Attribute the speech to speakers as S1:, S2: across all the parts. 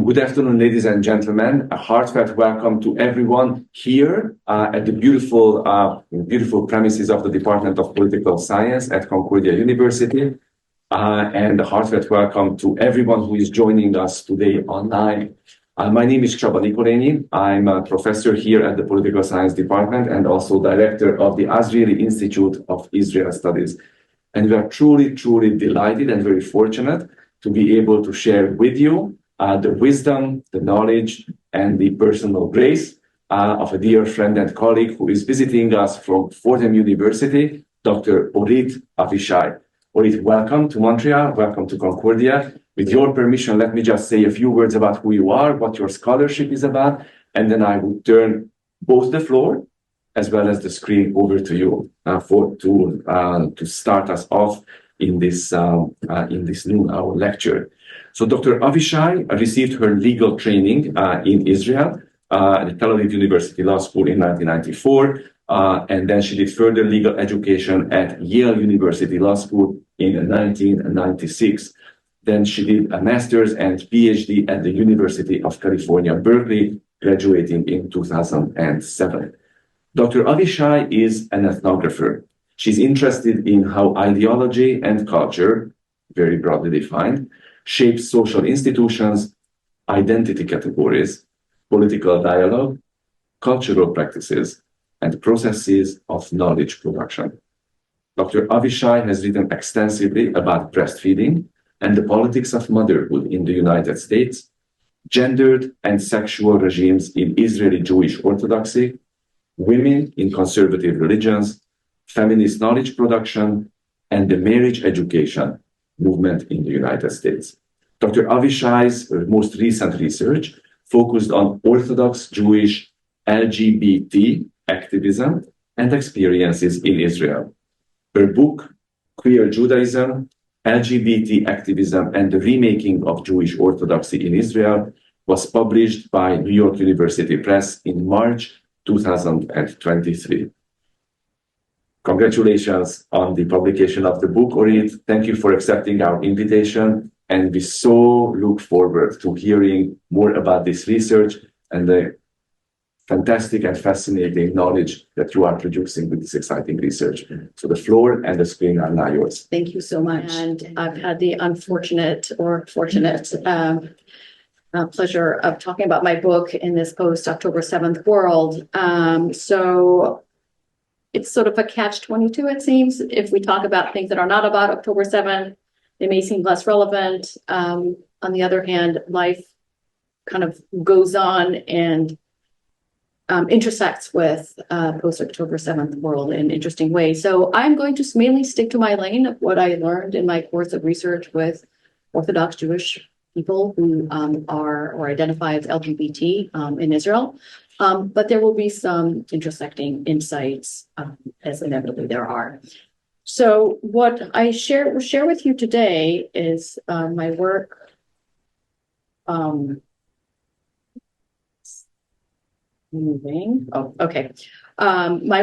S1: Good afternoon, ladies and gentlemen. A heartfelt welcome to everyone here at the beautiful premises of the Department of Political Science at Concordia University. And a heartfelt welcome to everyone who is joining us today online. My name is Csaba Nikolényi. I'm a professor here at the Political Science Department and also director of the Azrieli Institute of Israel Studies. And we are truly delighted and very fortunate to be able to share with you the wisdom, the knowledge, and the personal grace of a dear friend and colleague who is visiting us from Fordham University, Dr. Orit Avishai. Orit, welcome to Montreal, welcome to Concordia. With your permission, let me just say a few words about who you are, what your scholarship is about, and then I will turn both the floor as well as the screen over to you to start us off in this noon hour lecture. So Dr. Avishai received her legal training in Israel at the Tel Aviv University Law School in 1994, and then she did further legal education at Yale University Law School in 1996. Then she did a master's and PhD at the University of California, Berkeley, graduating in 2007. Dr. Avishai is an ethnographer. She's interested in how ideology and culture, very broadly defined, shapes social institutions, identity categories, political dialogue, cultural practices, and processes of knowledge production. Dr. Avishai has written extensively about breastfeeding and the politics of motherhood in the United States, gendered and sexual regimes in Israeli Jewish Orthodoxy, women in conservative religions, feminist knowledge production, and the marriage education movement in the United States. Dr. Avishai's most recent research focused on Orthodox Jewish LGBT activism and experiences in Israel. Her book, Queer Judaism, LGBT activism, and the remaking of Jewish Orthodoxy in Israel, was published by New York University Press in March 2023. Congratulations on the publication of the book, Orit. Thank you for accepting our invitation, and we so look forward to hearing more about this research and the fantastic and fascinating knowledge that you are producing with this exciting research. So the floor and the screen are now yours.
S2: Thank you so much. And I've had the unfortunate or fortunate pleasure of talking about my book in this post-October 7th world. So it's sort of a catch-22, it seems. If we talk about things that are not about October 7th, they may seem less relevant. On the other hand, life kind of goes on and intersects with post-October 7th world in interesting ways. So I'm going to mainly stick to my lane of what I learned in my course of research with Orthodox Jewish people who are or identify as LGBT in Israel. But there will be some intersecting insights, as inevitably there are. So what I will share with you today is my work. My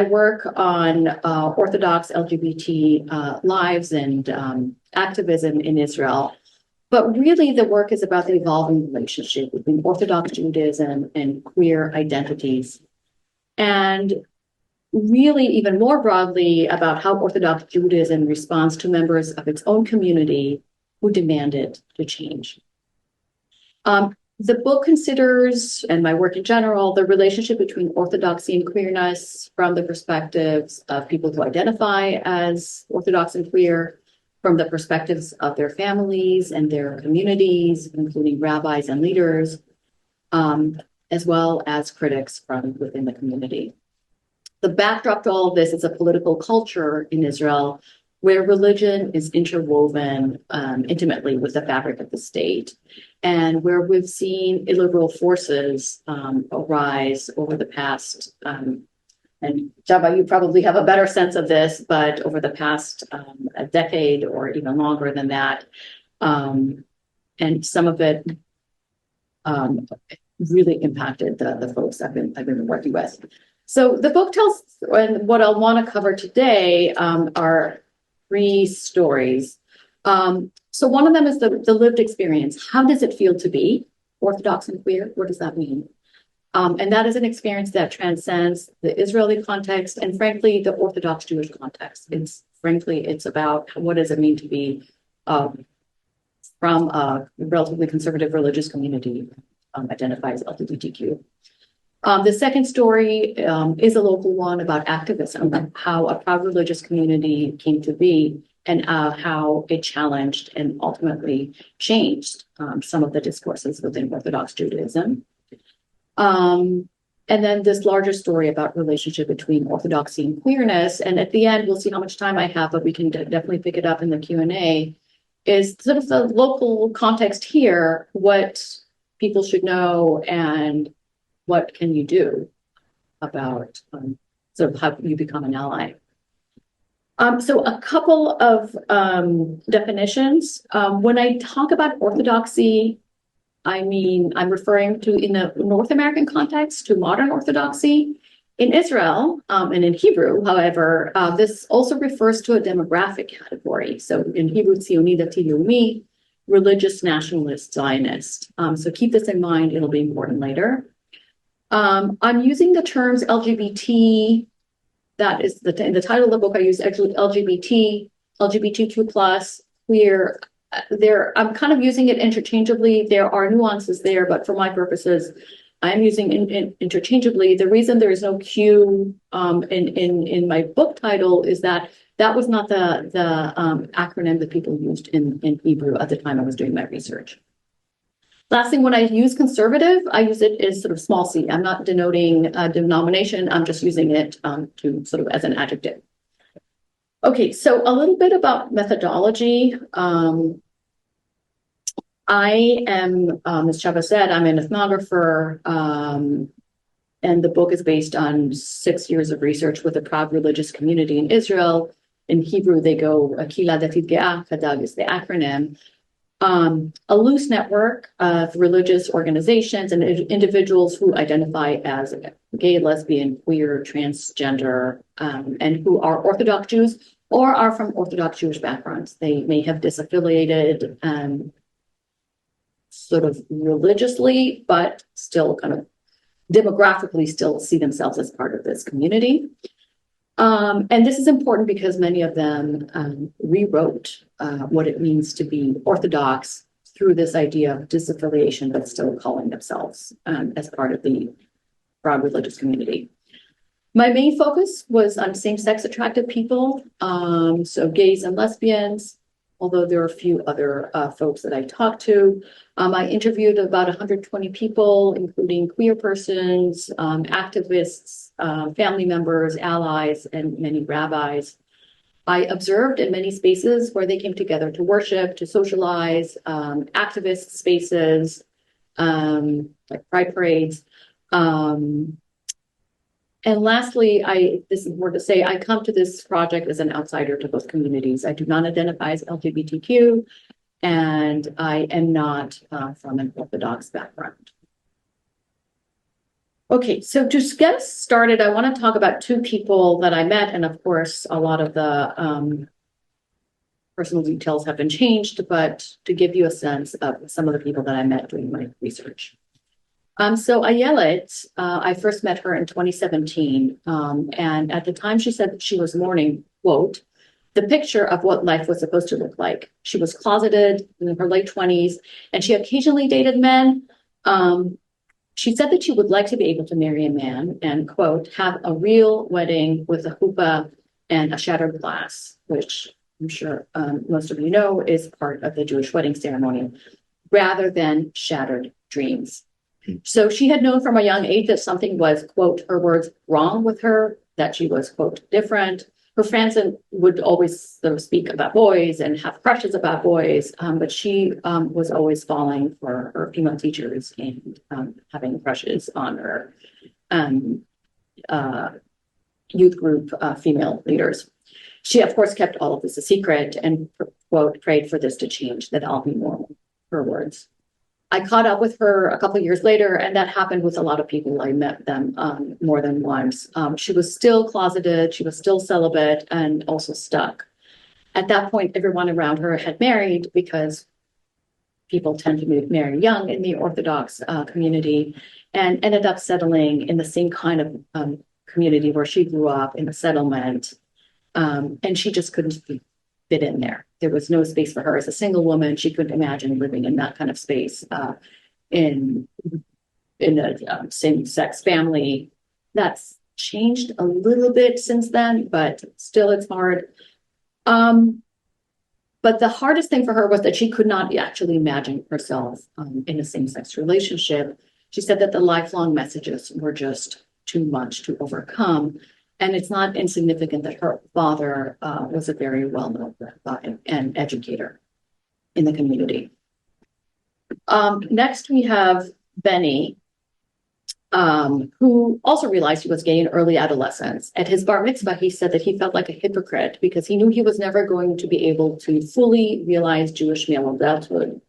S2: work on Orthodox LGBT lives and activism in Israel. But really, the work is about the evolving relationship between Orthodox Judaism and queer identities. And really, even more broadly, about how Orthodox Judaism responds to members of its own community who demand it to change. The book considers, and my work in general, the relationship between orthodoxy and queerness from the perspectives of people who identify as Orthodox and queer, from the perspectives of their families and their communities, including rabbis and leaders, as well as critics from within the community. The backdrop to all of this is a political culture in Israel where religion is interwoven intimately with the fabric of the state, and where we've seen illiberal forces arise over the past, and Csaba, you probably have a better sense of this, but over the past a decade or even longer than that, and some of it really impacted the folks I've been working with. So the book tells, and what I'll want to cover today are three stories. So one of them is the lived experience. How does it feel to be Orthodox and queer. What does that mean? And that is an experience that transcends the Israeli context and, frankly, the Orthodox Jewish context. It's about what does it mean to be from a relatively conservative religious community identifies LGBTQ. The second story is a local one about activism, how a proud religious community came to be and how it challenged and ultimately changed some of the discourses within Orthodox Judaism. And then this larger story about relationship between orthodoxy and queerness. And at the end, we'll see how much time I have, but we can definitely pick it up in the Q&A, is sort of the local context here, what people should know and what can you do about sort of how you become an ally. So a couple of definitions. When I talk about orthodoxy, I mean, I'm referring to, in the North American context, to modern orthodoxy. In Israel and in Hebrew, however, this also refers to a demographic category. So in Hebrew, Tzioni Dati Leumi, religious nationalist Zionist. So keep this in mind, it'll be important later. I'm using the terms LGBT, that is in the title of the book, I use actually LGBT, LGBTQ+, queer. I'm kind of using it interchangeably. There are nuances there, but for my purposes, I'm using interchangeably. The reason there is no Q in my book title is that was not the acronym that people used in Hebrew at the time I was doing my research. Last thing, when I use conservative, I use it as sort of small c. I'm not denoting a denomination. I'm just using it to sort of as an adjective. Okay, so a little bit about methodology. I am, as Chava said, I'm an ethnographer, and the book is based on 6 years of research with a proud religious community in Israel. In Hebrew, they go Kila Datit Ge'ah, Kadag is the acronym. A loose network of religious organizations and individuals who identify as gay, lesbian, queer, transgender, and who are Orthodox Jews or are from Orthodox Jewish backgrounds. They may have disaffiliated sort of religiously, but still kind of demographically still see themselves as part of this community. And this is important because many of them rewrote what it means to be Orthodox through this idea of disaffiliation, but still calling themselves as part of the broad religious community. My main focus was on same-sex attracted people, so gays and lesbians, although there are a few other folks that I talked to. I interviewed about 120 people, including queer persons, activists, family members, allies, and many rabbis. I observed in many spaces where they came together to worship, to socialize, activist spaces, like pride parades. And lastly, this is important to say, I come to this project as an outsider to both communities. I do not identify as LGBTQ, and I am not from an Orthodox background. Okay, so to get us started, I want to talk about two people that I met, and of course, a lot of the personal details have been changed, but to give you a sense of some of the people that I met doing my research. So Ayelet, I first met her in 2017, and at the time she said that she was mourning, quote, the picture of what life was supposed to look like. She was closeted in her late 20s, and she occasionally dated men. She said that she would like to be able to marry a man and, quote, have a real wedding with a chuppah and a shattered glass, which I'm sure most of you know is part of the Jewish wedding ceremony, rather than shattered dreams. So she had known from a young age that something was, quote, her words, wrong with her, that she was, quote, different. Her friends would always sort of speak about boys and have crushes about boys, but she was always falling for her female teachers and having crushes on her youth group female leaders. She, of course, kept all of this a secret and, quote, prayed for this to change, that I'll be normal, her words. I caught up with her a couple of years later, and that happened with a lot of people. I met them more than once. She was still closeted, she was still celibate, and also stuck. At that point, everyone around her had married because people tend to marry young in the Orthodox community, and ended up settling in the same kind of community where she grew up in the settlement. And she just couldn't fit in there. There was no space for her as a single woman. She couldn't imagine living in that kind of space in a same-sex family. That's changed a little bit since then, but still it's hard. But the hardest thing for her was that she could not actually imagine herself in a same-sex relationship. She said that the lifelong messages were just too much to overcome. And it's not insignificant that her father was a very well-known rabbi and educator in the community. Next, we have Benny, who also realized he was gay in early adolescence. At his bar mitzvah, he said that he felt like a hypocrite because he knew he was never going to be able to fully realize Jewish male adulthood,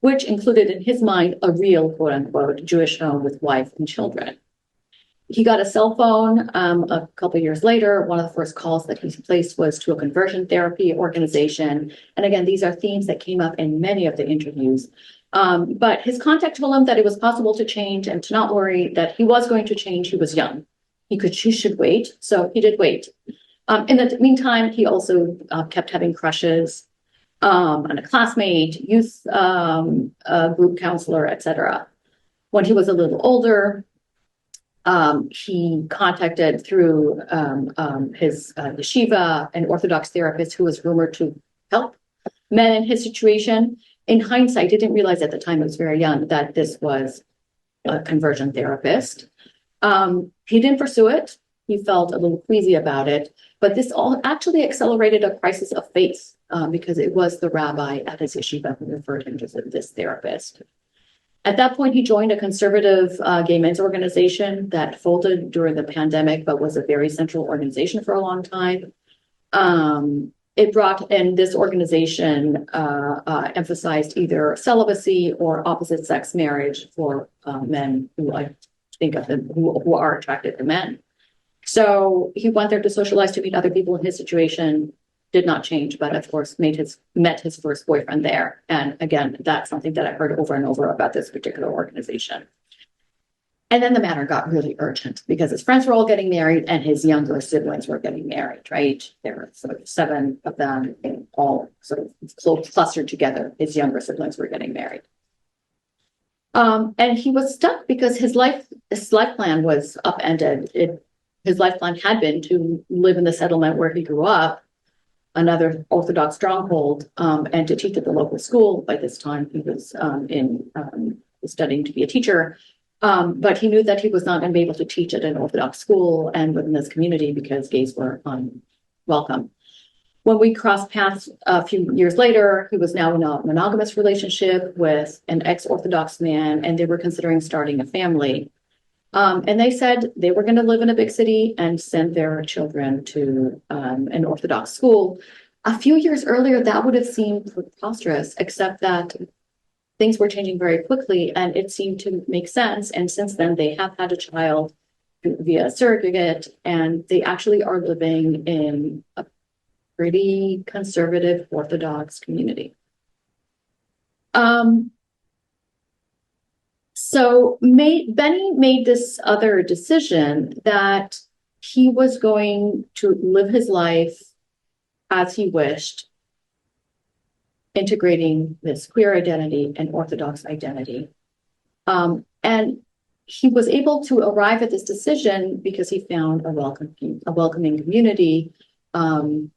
S2: which included in his mind a real, quote unquote, Jewish home with wife and children. He got a cell phone a couple of years later. One of the first calls that he placed was to a conversion therapy organization. And again, these are themes that came up in many of the interviews. But his contact told him that it was possible to change and to not worry that he was going to change. He was young. He should wait. So he did wait. In the meantime, he also kept having crushes on a classmate, youth group counselor, etc. When he was a little older, he contacted through his yeshiva an Orthodox therapist who was rumored to help men in his situation. In hindsight, he didn't realize at the time, he was very young, that this was a conversion therapist. He didn't pursue it. He felt a little queasy about it, but this all actually accelerated a crisis of faith because it was the rabbi at his yeshiva who referred him to this therapist. At that point, he joined a conservative gay men's organization that folded during the pandemic, but was a very central organization for a long time. It brought in this organization emphasized either celibacy or opposite sex marriage for men who I think of them who are attracted to men. So he went there to socialize, to meet other people in his situation. Did not change, but of course met his first boyfriend there. And again, that's something that I heard over and over about this particular organization. And then the matter got really urgent because his friends were all getting married and his younger siblings were getting married, right? There were sort of 7 of them and all sort of clustered together. His younger siblings were getting married. And he was stuck because his life plan was upended. His life plan had been to live in the settlement where he grew up, another Orthodox stronghold, and to teach at the local school. By this time, he was studying to be a teacher. But he knew that he was not going to be able to teach at an Orthodox school and within this community because gays were unwelcome. When we crossed paths a few years later, he was now in a monogamous relationship with an ex-Orthodox man, and they were considering starting a family. And they said they were going to live in a big city and send their children to an Orthodox school. A few years earlier, that would have seemed preposterous, except that things were changing very quickly and it seemed to make sense. And since then, they have had a child via surrogate, and they actually are living in a pretty conservative Orthodox community. So Benny made this other decision that he was going to live his life as he wished, integrating this queer identity and Orthodox identity. And he was able to arrive at this decision because he found a welcoming community, an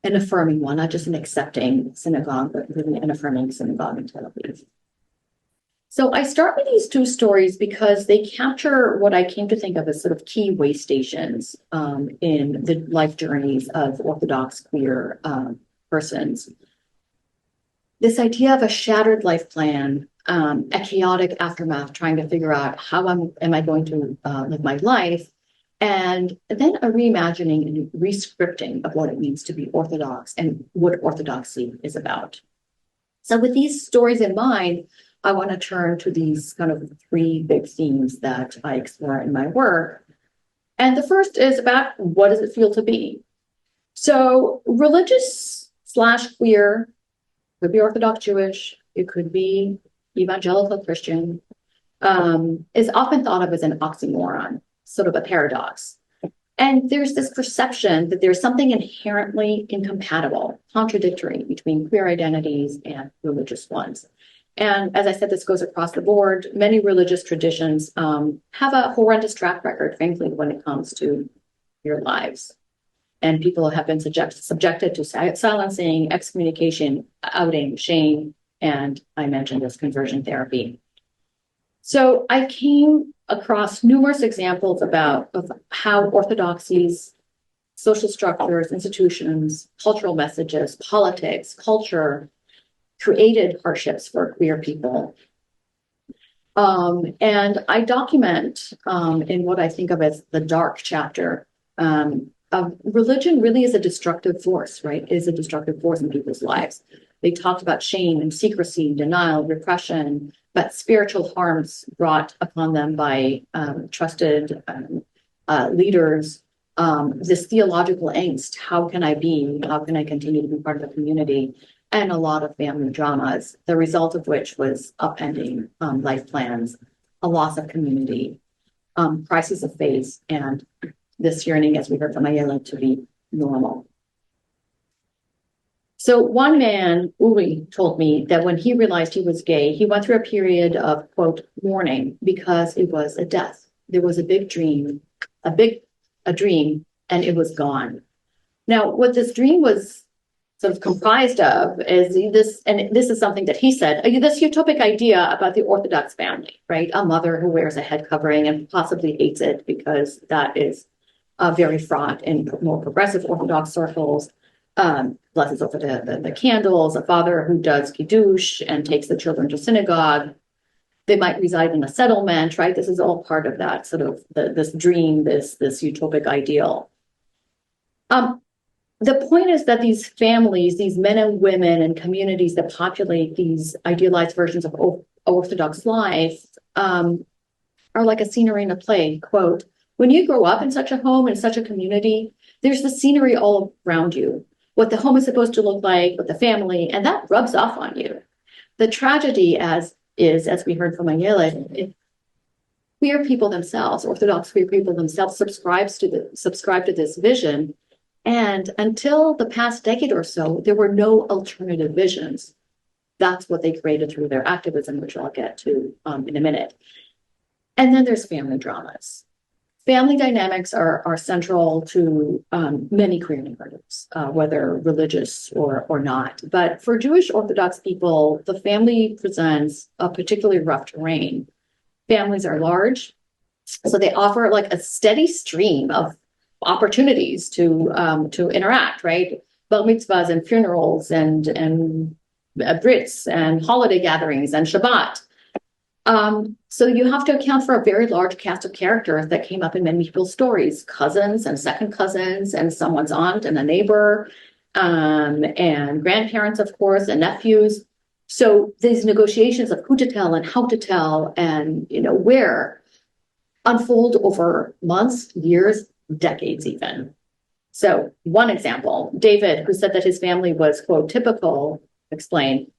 S2: affirming one, not just an accepting synagogue, but really an affirming synagogue in Tel Aviv. So I start with these 2 stories because they capture what I came to think of as sort of key way stations in the life journeys of Orthodox queer persons. This idea of a shattered life plan, a chaotic aftermath, trying to figure out how am I going to live my life, and then a reimagining and re-scripting of what it means to be Orthodox and what Orthodoxy is about. So with these stories in mind, I want to turn to these kind of 3 big themes that I explore in my work. And the first is about what does it feel to be? So religious / queer, could be Orthodox Jewish, it could be evangelical Christian, is often thought of as an oxymoron, sort of a paradox. And there's this perception that there's something inherently incompatible, contradictory between queer identities and religious ones. And as I said, this goes across the board. Many religious traditions have a horrendous track record, frankly, when it comes to queer lives. And people have been subjected to silencing, excommunication, outing, shame, and I mentioned this conversion therapy. So I came across numerous examples of how orthodoxies, social structures, institutions, cultural messages, politics, culture created hardships for queer people. And I document in what I think of as the dark chapter of religion really is a destructive force, right? It is a destructive force in people's lives. They talked about shame and secrecy, denial, repression, but spiritual harms brought upon them by trusted leaders, this theological angst. How can I be? How can I continue to be part of the community? And a lot of family dramas, the result of which was upending life plans, a loss of community, crises of faith, and this yearning, as we heard from Ayala, to be normal. So one man, Uri, told me that when he realized he was gay, he went through a period of, quote, mourning because it was a death. There was a big dream, a dream, and it was gone. Now, what this dream was sort of comprised of is this, and this is something that he said, this utopic idea about the Orthodox family, right? A mother who wears a head covering and possibly hates it because that is very fraught in more progressive Orthodox circles. Blesses over the candles, a father who does kiddush and takes the children to synagogue. They might reside in a settlement, right? This is all part of that sort of this dream, this utopic ideal. The point is that these families, these men and women and communities that populate these idealized versions of Orthodox life are like a scenery in a play. Quote, when you grow up in such a home, in such a community, there's the scenery all around you, what the home is supposed to look like, with the family, and that rubs off on you. The tragedy as we heard from Ayala, queer people themselves, Orthodox queer people themselves subscribe to this vision. And until the past decade or so, there were no alternative visions. That's what they created through their activism, which I'll get to in a minute. And then there's family dramas. Family dynamics are central to many queer narratives, whether religious or not. But for Jewish Orthodox people, the family presents a particularly rough terrain. Families are large, so they offer like a steady stream of opportunities to interact, right? Bar mitzvahs and funerals and brits and holiday gatherings and Shabbat. So you have to account for a very large cast of characters that came up in many people's stories, cousins and second cousins and someone's aunt and a neighbor, and grandparents, of course, and nephews. So these negotiations of who to tell and how to tell and, where unfold over months, years, decades even. So one example, David, who said that his family was, quote, typical, explained,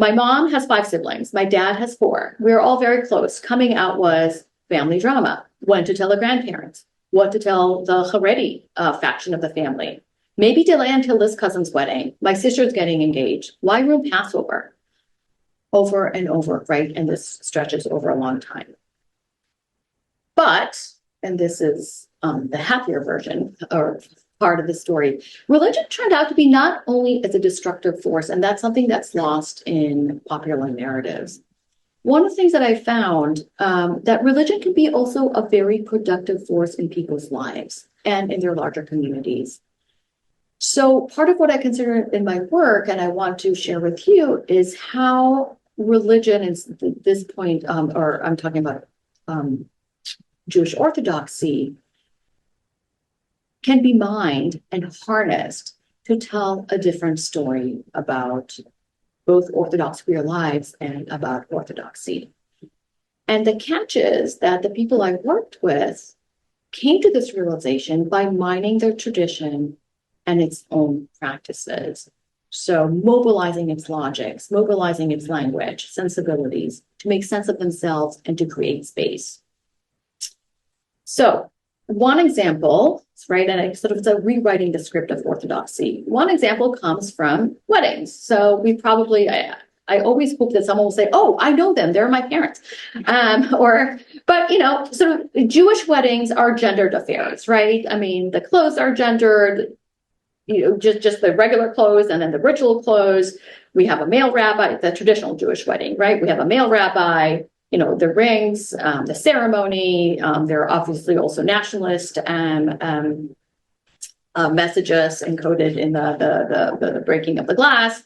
S2: my mom has 5 siblings. My dad has 4. We were all very close. Coming out was family drama. When to tell the grandparents. What to tell the Haredi faction of the family. Maybe delay until this cousin's wedding. My sister's getting engaged. Why ruin Passover? Over and over, right? And this stretches over a long time. But, and this is the happier version or part of the story, religion turned out to be not only as a destructive force, and that's something that's lost in popular narratives. One of the things that I found, that religion can be also a very productive force in people's lives and in their larger communities. So part of what I consider in my work, and I want to share with you, is how religion is at this point, or I'm talking about Jewish Orthodoxy, can be mined and harnessed to tell a different story about both Orthodox queer lives and about Orthodoxy. And the catch is that the people I worked with came to this realization by mining their tradition and its own practices. So mobilizing its logics, mobilizing its language, sensibilities to make sense of themselves and to create space. So one example, right, and it's a rewriting the script of Orthodoxy. One example comes from weddings. So we probably, I always hope that someone will say, "Oh, I know them; they're my parents," but sort of Jewish weddings are gendered affairs, right? I mean, the clothes are gendered, just the regular clothes, and then the ritual clothes. We have a male rabbi, the traditional Jewish wedding, right? We have a male rabbi. The rings, the ceremony. There are obviously also nationalist messages encoded in the breaking of the glass.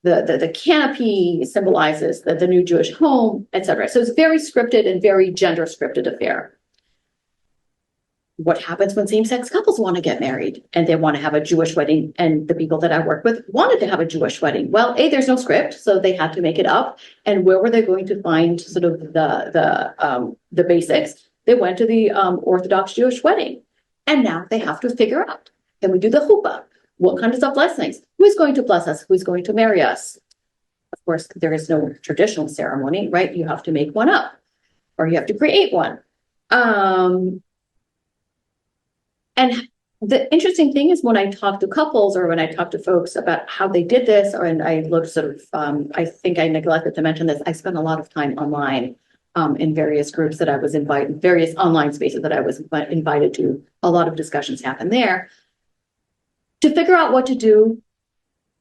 S2: The canopy symbolizes the new Jewish home, etc. So it's very scripted and very gender scripted affair. What happens when same-sex couples want to get married and they want to have a Jewish wedding? And the people that I work with wanted to have a Jewish wedding. Well, there's no script, so they had to make it up. And where were they going to find sort of the basics? They went to the Orthodox Jewish wedding, and now they have to figure out: can we do the chuppah? What kinds of blessings? Who's going to bless us? Who's going to marry us? Of course, there is no traditional ceremony, right? You have to make one up, or you have to create one. And the interesting thing is when I talk to couples or when I talk to folks about how they did this, and I looked sort of, I think I neglected to mention this, I spent a lot of time online in various groups that I was invited, various online spaces that I was invited to. A lot of discussions happened there. To figure out what to do,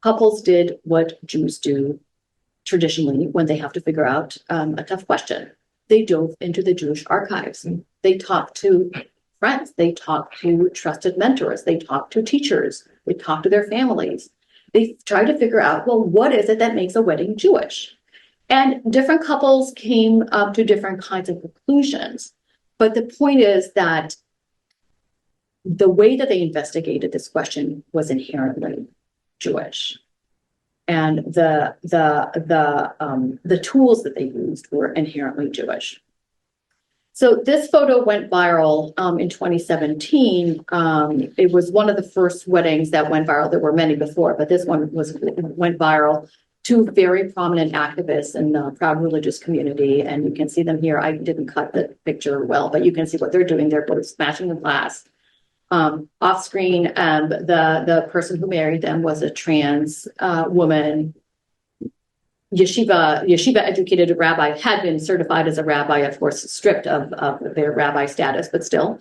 S2: couples did what Jews do traditionally when they have to figure out a tough question. They dove into the Jewish archives. They talked to friends. They talk to trusted mentors. They talk to teachers. They talk to their families. They try to figure out, well, what is it that makes a wedding Jewish? And different couples came up to different kinds of conclusions. But the point is that the way that they investigated this question was inherently Jewish. And the tools that they used were inherently Jewish. So this photo went viral in 2017. It was one of the first weddings that went viral. There were many before, but this one went viral. Two very prominent activists in the proud religious community, and you can see them here. I didn't cut the picture well, but you can see what they're doing. They're both smashing the glass. Off screen, the person who married them was a trans woman. Yeshiva educated rabbi, had been certified as a rabbi, of course, stripped of their rabbi status, but still.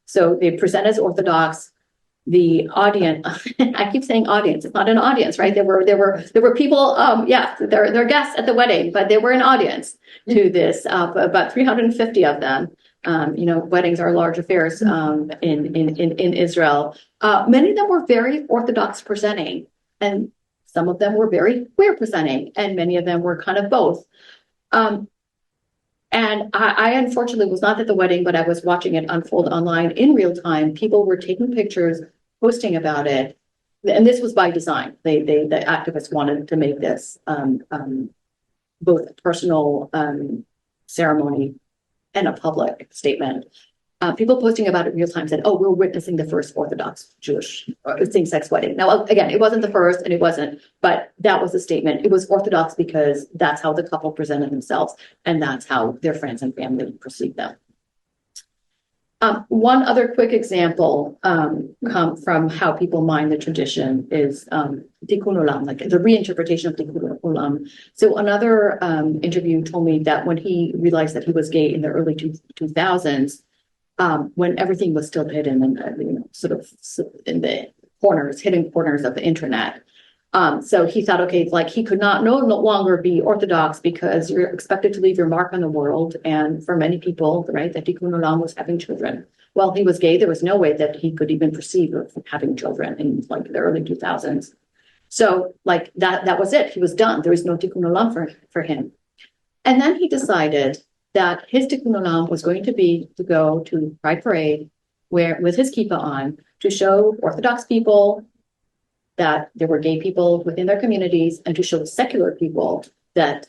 S2: So they present as Orthodox. The audience, I keep saying audience, it's not an audience, right? There were people, they're guests at the wedding, but they were an audience to this, about 350 of them. Weddings are large affairs in Israel. Many of them were very Orthodox presenting, and some of them were very queer presenting, and many of them were kind of both. And I unfortunately was not at the wedding, but I was watching it unfold online in real time. People were taking pictures, posting about it, and this was by design. The activists wanted to make this both a personal ceremony and a public statement. People posting about it in real time said, "Oh, we're witnessing the first Orthodox Jewish same-sex wedding." Now, again, it wasn't the first, and it wasn't, but that was the statement. It was Orthodox because that's how the couple presented themselves, and that's how their friends and family perceived them. One other quick example from how people mine the tradition is Tikkun Olam, like the reinterpretation of Tikkun Olam. So another interview told me that when he realized that he was gay in the early 2000s, when everything was still hidden and sort of in the hidden corners of the internet. So he thought, okay, like he could no longer be Orthodox because you're expected to leave your mark on the world. And for many people, right, that Tikkun Olam was having children. Well, he was gay. There was no way that he could even perceive of having children in like the early 2000s. So like that was it. He was done. There was no Tikkun Olam for him. And then he decided that his Tikkun Olam was going to be to go to Pride Parade with his kippah on to show Orthodox people that there were gay people within their communities and to show secular people that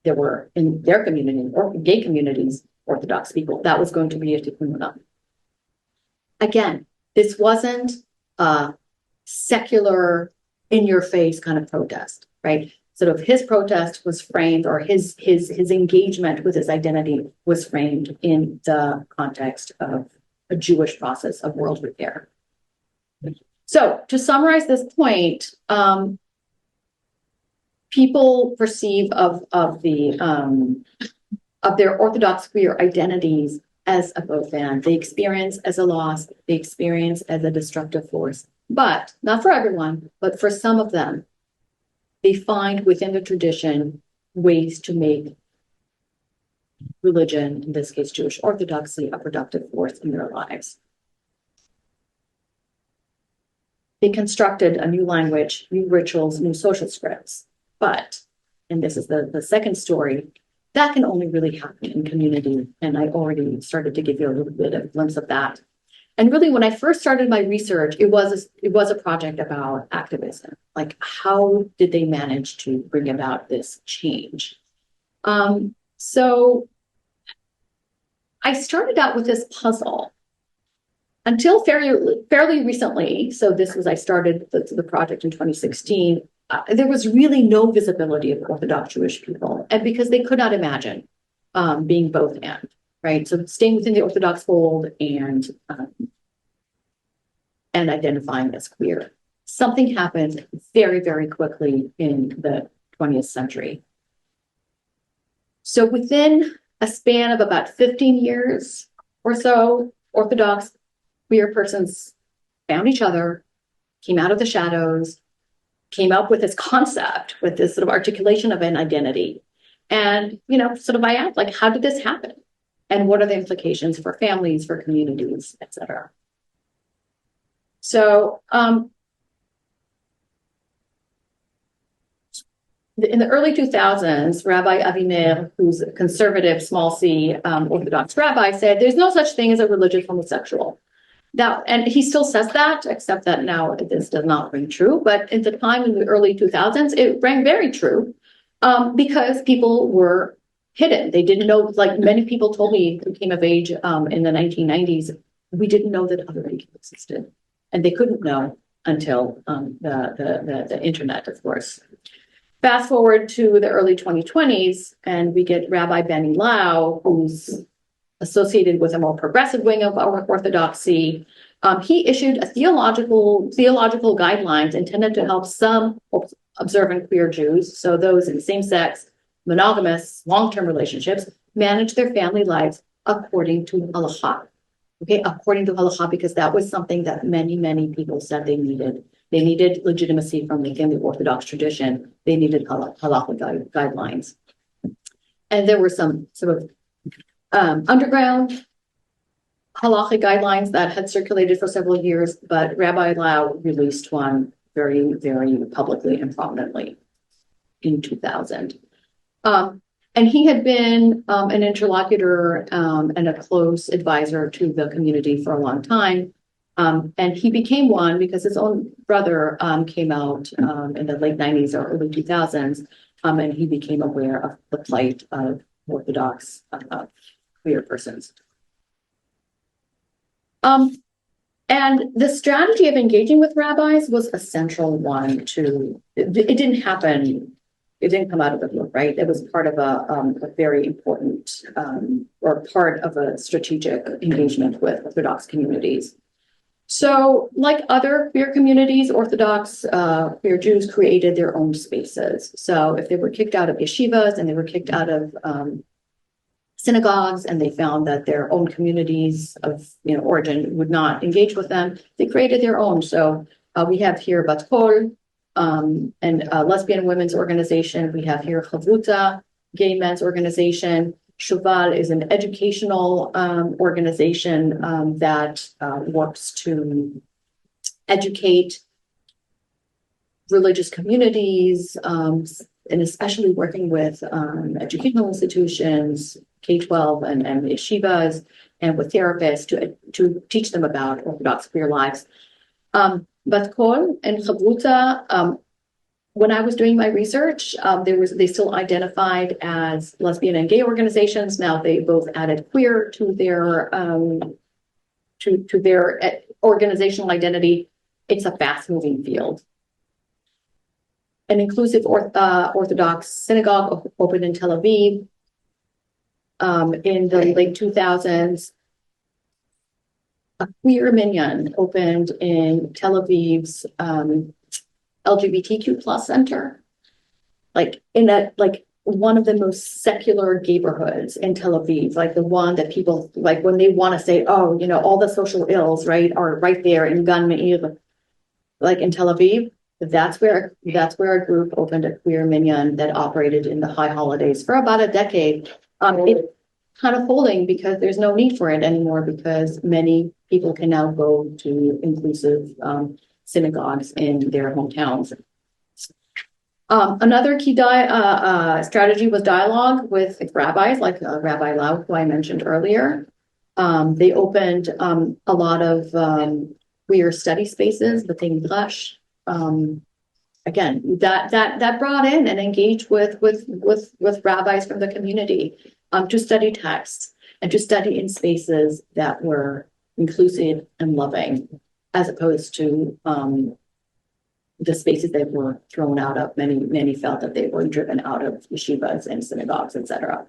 S2: there were in their community or gay communities, Orthodox people. That was going to be a Tikkun Olam. Again, this wasn't a secular in your face kind of protest, right? Sort of his protest was framed, or his engagement with his identity was framed in the context of a Jewish process of world repair. So to summarize this point, people perceive of their Orthodox queer identities as a both and. They experience as a loss, they experience as a destructive force. But not for everyone, but for some of them, they find within the tradition ways to make religion, in this case Jewish Orthodoxy, a productive force in their lives. They constructed a new language, new rituals, new social scripts. But, and this is the second story, that can only really happen in community. And I already started to give you a little bit of a glimpse of that. And really, when I first started my research, it was a project about activism. Like, how did they manage to bring about this change? So I started out with this puzzle until fairly recently. So I started the project in 2016. There was really no visibility of Orthodox Jewish people, and because they could not imagine being both and, right? So staying within the Orthodox fold and identifying as queer. Something happened very, very quickly in the 20th century. So within a span of about 15 years or so, Orthodox queer persons found each other, came out of the shadows, came up with this concept, with this sort of articulation of an identity. And, sort of I asked, like, how did this happen? And what are the implications for families, for communities, et cetera? So in the early 2000s, Rabbi Aviner, who's a conservative, small c, Orthodox rabbi, said, there's no such thing as a religious homosexual. Now, and he still says that, except that now this does not ring true. But at the time in the early 2000s, it rang very true because people were hidden. They didn't know, like many people told me who came of age in the 1990s, we didn't know that other people existed. And they couldn't know until the internet, of course. Fast forward to the early 2020s, and we get Rabbi Benny Lau, who's associated with a more progressive wing of our Orthodoxy. He issued a theological guidelines intended to help some observant queer Jews, so those in same-sex, monogamous, long-term relationships, manage their family lives according to halakha. Okay, according to halakha, because that was something that many, many people said they needed. They needed legitimacy from within the Orthodox tradition. They needed halakha guidelines. And there were some sort of underground halachic guidelines that had circulated for several years, but Rabbi Lau released one very, very publicly and prominently in 2000. And he had been an interlocutor and a close advisor to the community for a long time. And he became one because his own brother came out in the late 90s or early 2000s, and he became aware of the plight of Orthodox queer persons. And the strategy of engaging with rabbis was a central one to, it didn't happen, it didn't come out of the blue, right? It was part of a very important, or part of a strategic engagement with Orthodox communities. So like other queer communities, Orthodox queer Jews created their own spaces. So if they were kicked out of yeshivas and they were kicked out of synagogues, and they found that their own communities of origin would not engage with them, they created their own. So we have here Bat Kol, and lesbian women's organization. We have here Chavruta, gay men's organization. Shuval is an educational organization that works to educate religious communities, and especially working with educational institutions, K-12 and yeshivas, and with therapists to teach them about Orthodox queer lives. Bat Kol and Chavruta, when I was doing my research, they still identified as lesbian and gay organizations. Now they both added queer to their organizational identity. It's a fast-moving field. an inclusive Orthodox synagogue opened in Tel Aviv in the late 2000s. A queer minyan opened in Tel Aviv's LGBTQ plus center, like in that, like one of the most secular neighborhoods in Tel Aviv, like the one that people like when they want to say, oh, you know, all the social ills, right, are right there in Gan Meir, like in Tel Aviv. That's where a group opened a queer minyan that operated in the high holidays for about a decade. It's kind of folding because there's no need for it anymore because many people can now go to inclusive synagogues in their hometowns. Another key strategy was dialogue with rabbis, like Rabbi Lau, who I mentioned earlier. They opened a lot of queer study spaces, the Midrash. Again, that brought in and engaged with rabbis from the community to study texts and to study in spaces that were inclusive and loving, as opposed to the spaces they were thrown out of. Many felt that they were driven out of yeshivas and synagogues, etc.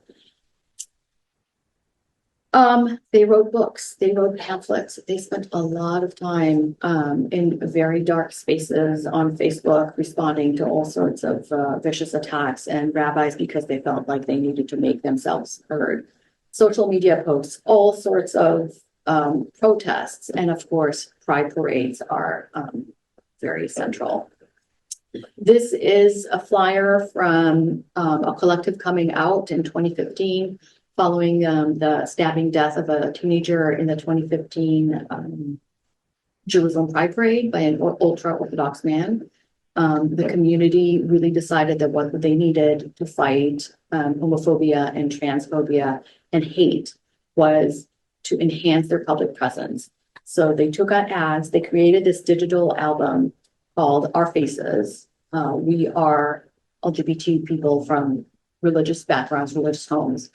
S2: They wrote books, they wrote pamphlets, they spent a lot of time in very dark spaces on Facebook responding to all sorts of vicious attacks and rabbis because they felt like they needed to make themselves heard. Social media posts, all sorts of protests, and of course, pride parades are very central. This is a flyer from a collective coming out in 2015 following the stabbing death of a teenager in the 2015 Jerusalem Pride Parade by an ultra-Orthodox man. The community really decided that what they needed to fight homophobia and transphobia and hate was to enhance their public presence. So they took out ads, they created this digital album called Our Faces. We are LGBT people from religious backgrounds, religious homes.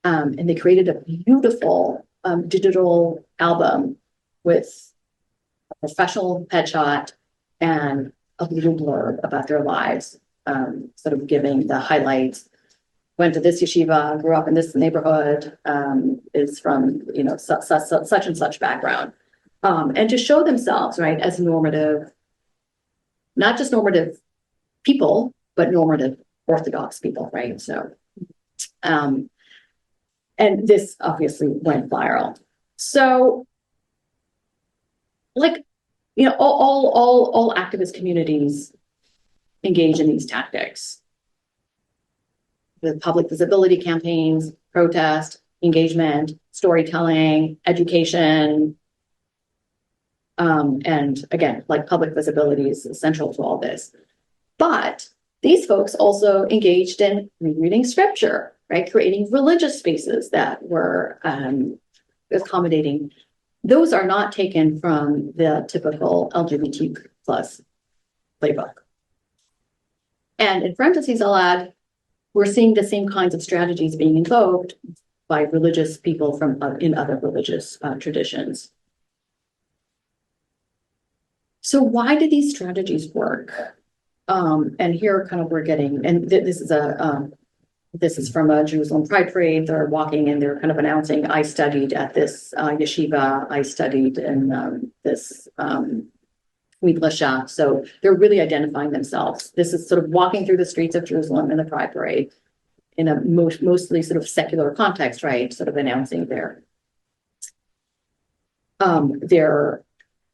S2: And they created a beautiful digital album with a professional headshot and a little blurb about their lives, sort of giving the highlights. Went to this yeshiva, grew up in this neighborhood, is from, you know, such and such background. And to show themselves, right, as normative, not just normative people, but normative Orthodox people, right? So, and this obviously went viral. So, like, you know, all activist communities engage in these tactics. With public visibility campaigns, protest, engagement, storytelling, education. And again, like public visibility is essential to all this. But these folks also engaged in rereading scripture, right? Creating religious spaces that were accommodating. Those are not taken from the typical LGBT plus playbook. And in parentheses, I'll add, we're seeing the same kinds of strategies being invoked by religious people from in other religious traditions. So why do these strategies work? And here kind of we're getting, and this is from a Jerusalem Pride Parade. They're walking and they're kind of announcing, I studied at this yeshiva, I studied in this Midlasha. So they're really identifying themselves. This is sort of walking through the streets of Jerusalem in the Pride Parade in a mostly sort of secular context, right? Sort of announcing their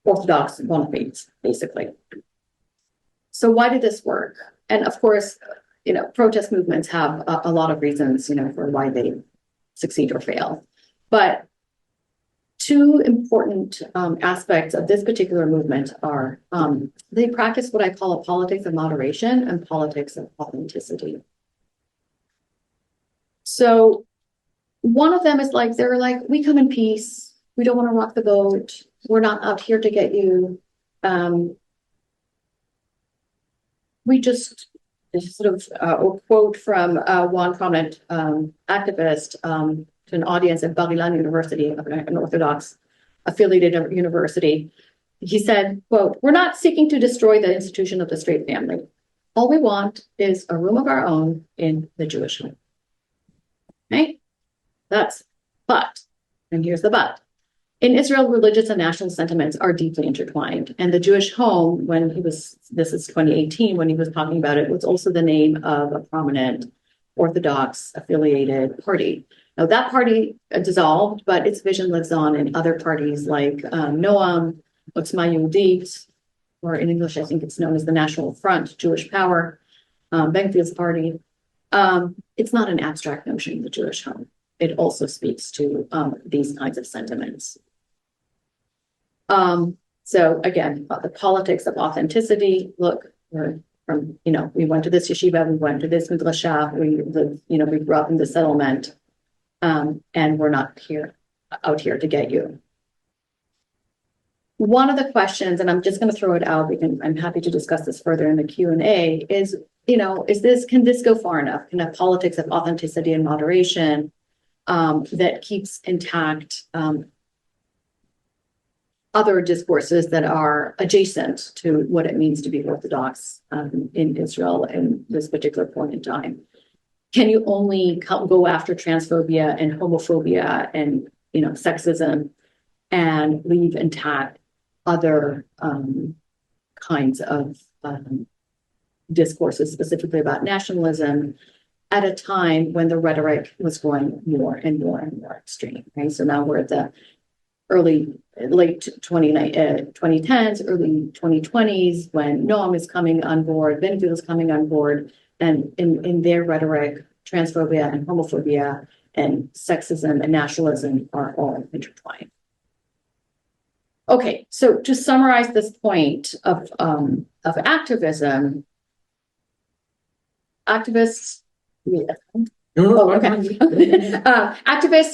S2: Orthodox bona fides, basically. So why did this work? And of course, you know, protest movements have a lot of reasons, you know, for why they succeed or fail. But two important aspects of this particular movement are they practice what I call a politics of moderation and politics of authenticity. So one of them is like, they're like, we come in peace. We don't want to rock the boat. We're not out here to get you. We just sort of a quote from one prominent activist to an audience at Bar-Ilan University, an Orthodox affiliated university. He said, quote, "We're not seeking to destroy the institution of the straight family. All we want is a room of our own in the Jewish home. Okay? And here's the but. In Israel, religious and national sentiments are deeply intertwined. And the Jewish home, this is 2018, when he was talking about it, was also the name of a prominent Orthodox affiliated party. Now, that party dissolved, but its vision lives on in other parties like Noam, Otzma Yehudit, or in English, I think it's known as the National Front, Jewish Power, Ben-Gvir's party. It's not an abstract notion, the Jewish home. It also speaks to these kinds of sentiments. So again, the politics of authenticity. Look, we went to this yeshiva, we went to this midrasha, we grew up in the settlement, and we're not out here to get you. One of the questions, and I'm just going to throw it out, I'm happy to discuss this further in the Q&A, is, can this go far enough? Can a politics of authenticity and moderation that keeps intact other discourses that are adjacent to what it means to be Orthodox in Israel in this particular point in time? Can you only go after transphobia and homophobia and sexism and leave intact other kinds of discourses, specifically about nationalism, at a time when the rhetoric was going more and more and more extreme? Right? So now we're at the late 2010s, early 2020s, when Noam is coming on board, Ben-Gvir is coming on board, and in their rhetoric, transphobia and homophobia and sexism and nationalism are all intertwined. Okay, so to summarize this point of activism, activists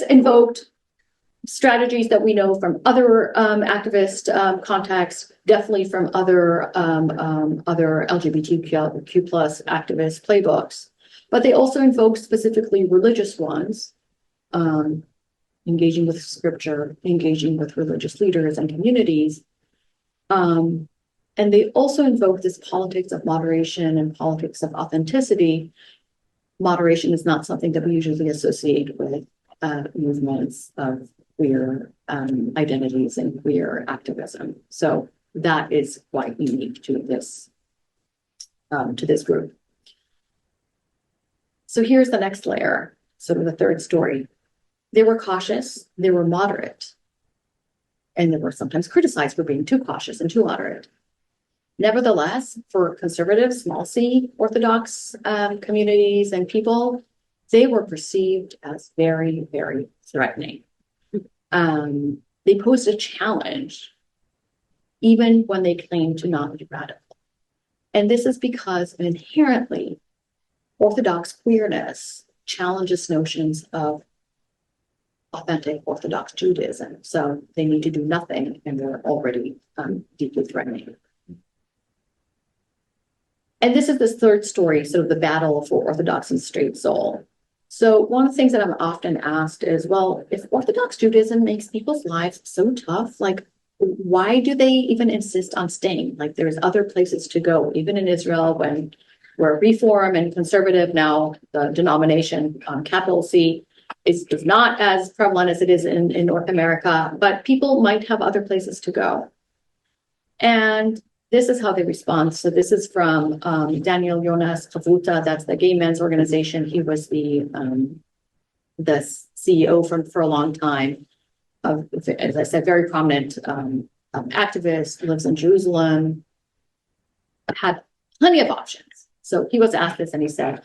S2: invoked strategies that we know from other activist contexts, definitely from other LGBTQ plus activist playbooks, but they also invoked specifically religious ones, engaging with scripture, engaging with religious leaders and communities. And they also invoke this politics of moderation and politics of authenticity. Moderation is not something that we usually associate with movements of queer identities and queer activism. So that is quite unique to this group. So here's the next layer, sort of the third story. They were cautious, they were moderate, and they were sometimes criticized for being too cautious and too moderate. Nevertheless, for conservative, small c Orthodox communities and people, they were perceived as very, very threatening. They posed a challenge, even when they claimed to not be radical. And this is because inherently, Orthodox queerness challenges notions of authentic Orthodox Judaism. So they need to do nothing, and they're already deeply threatening. And this is this third story, sort of the battle for Orthodox and straight soul. So one of the things that I'm often asked is, well, if Orthodox Judaism makes people's lives so tough, like, why do they even insist on staying? Like, there's other places to go, even in Israel, when we're Reform and conservative now, the denomination, capital C, is not as prevalent as it is in North America, but people might have other places to go. And this is how they respond. So this is from Daniel Jonas Kavuta. That's the gay men's organization. He was the CEO for a long time. As I said, very prominent activist, lives in Jerusalem, had plenty of options. So he was asked this and he said,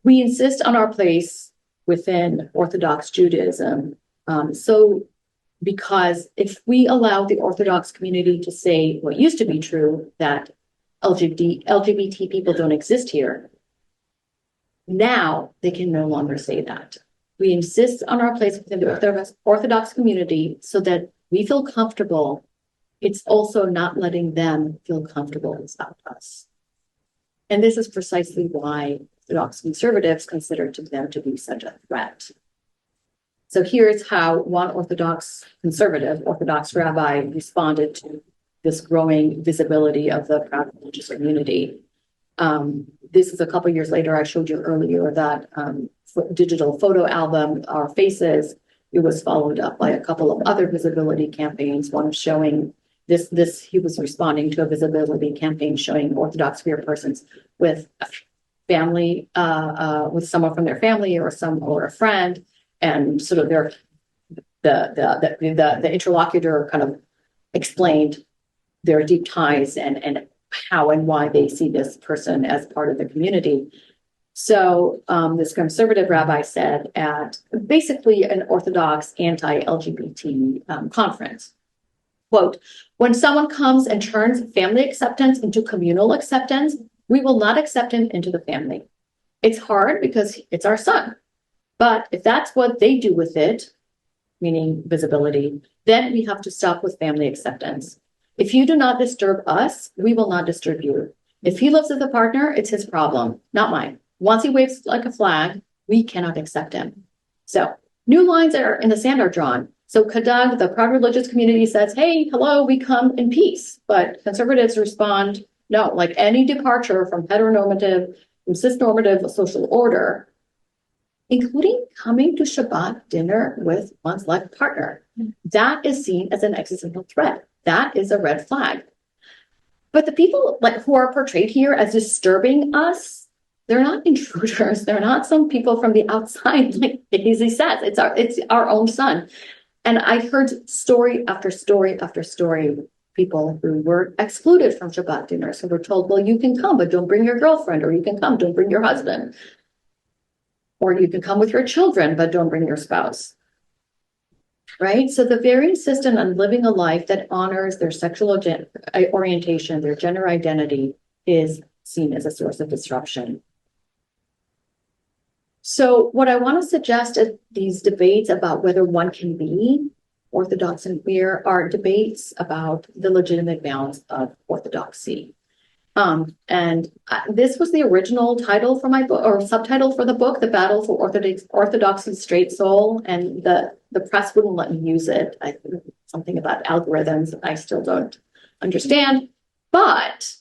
S2: we insist on our place within Orthodox Judaism. Because if we allow the Orthodox community to say what used to be true, that LGBT people don't exist here, now they can no longer say that. We insist on our place within the Orthodox community so that we feel comfortable. It's also not letting them feel comfortable without us. And this is precisely why Orthodox conservatives consider them to be such a threat. So here's how one Orthodox conservative, Orthodox rabbi, responded to this growing visibility of the proud religious community. This is a couple of years later. I showed you earlier that digital photo album, Our Faces. It was followed up by a couple of other visibility campaigns. One showing this he was responding to a visibility campaign showing Orthodox queer persons with a family, with someone from their family or a friend, and sort of the interlocutor kind of explained their deep ties and how and why they see this person as part of the community. So this conservative rabbi said at basically an Orthodox anti-LGBT conference, quote, "When someone comes and turns family acceptance into communal acceptance, we will not accept him into the family. It's hard because it's our son. But if that's what they do with it, meaning visibility, then we have to stop with family acceptance. If you do not disturb us, we will not disturb you. If he lives with a partner, it's his problem, not mine. Once he waves like a flag, we cannot accept him." So new lines are in the sand are drawn. So Kadag, the proud religious community, says, hey, hello, we come in peace. But conservatives respond, no, like any departure from heteronormative, from cisnormative social order, including coming to Shabbat dinner with one's life partner, that is seen as an existential threat. That is a red flag. But the people who are portrayed here as disturbing us, they're not intruders. They're not some people from the outside, like he says. It's our own son. And I heard story after story after story, people who were excluded from Shabbat dinners, who were told, well, you can come, but don't bring your girlfriend, or you can come, don't bring your husband. Or you can come with your children, but don't bring your spouse. Right? So the very insistent on living a life that honors their sexual orientation, their gender identity, is seen as a source of disruption. So what I want to suggest is these debates about whether one can be Orthodox and queer are debates about the legitimate bounds of Orthodoxy. And this was the original title for my book, or subtitle for the book, The Battle for Orthodoxy's Straight Soul, and the press wouldn't let me use it. I think something about algorithms I still don't understand, but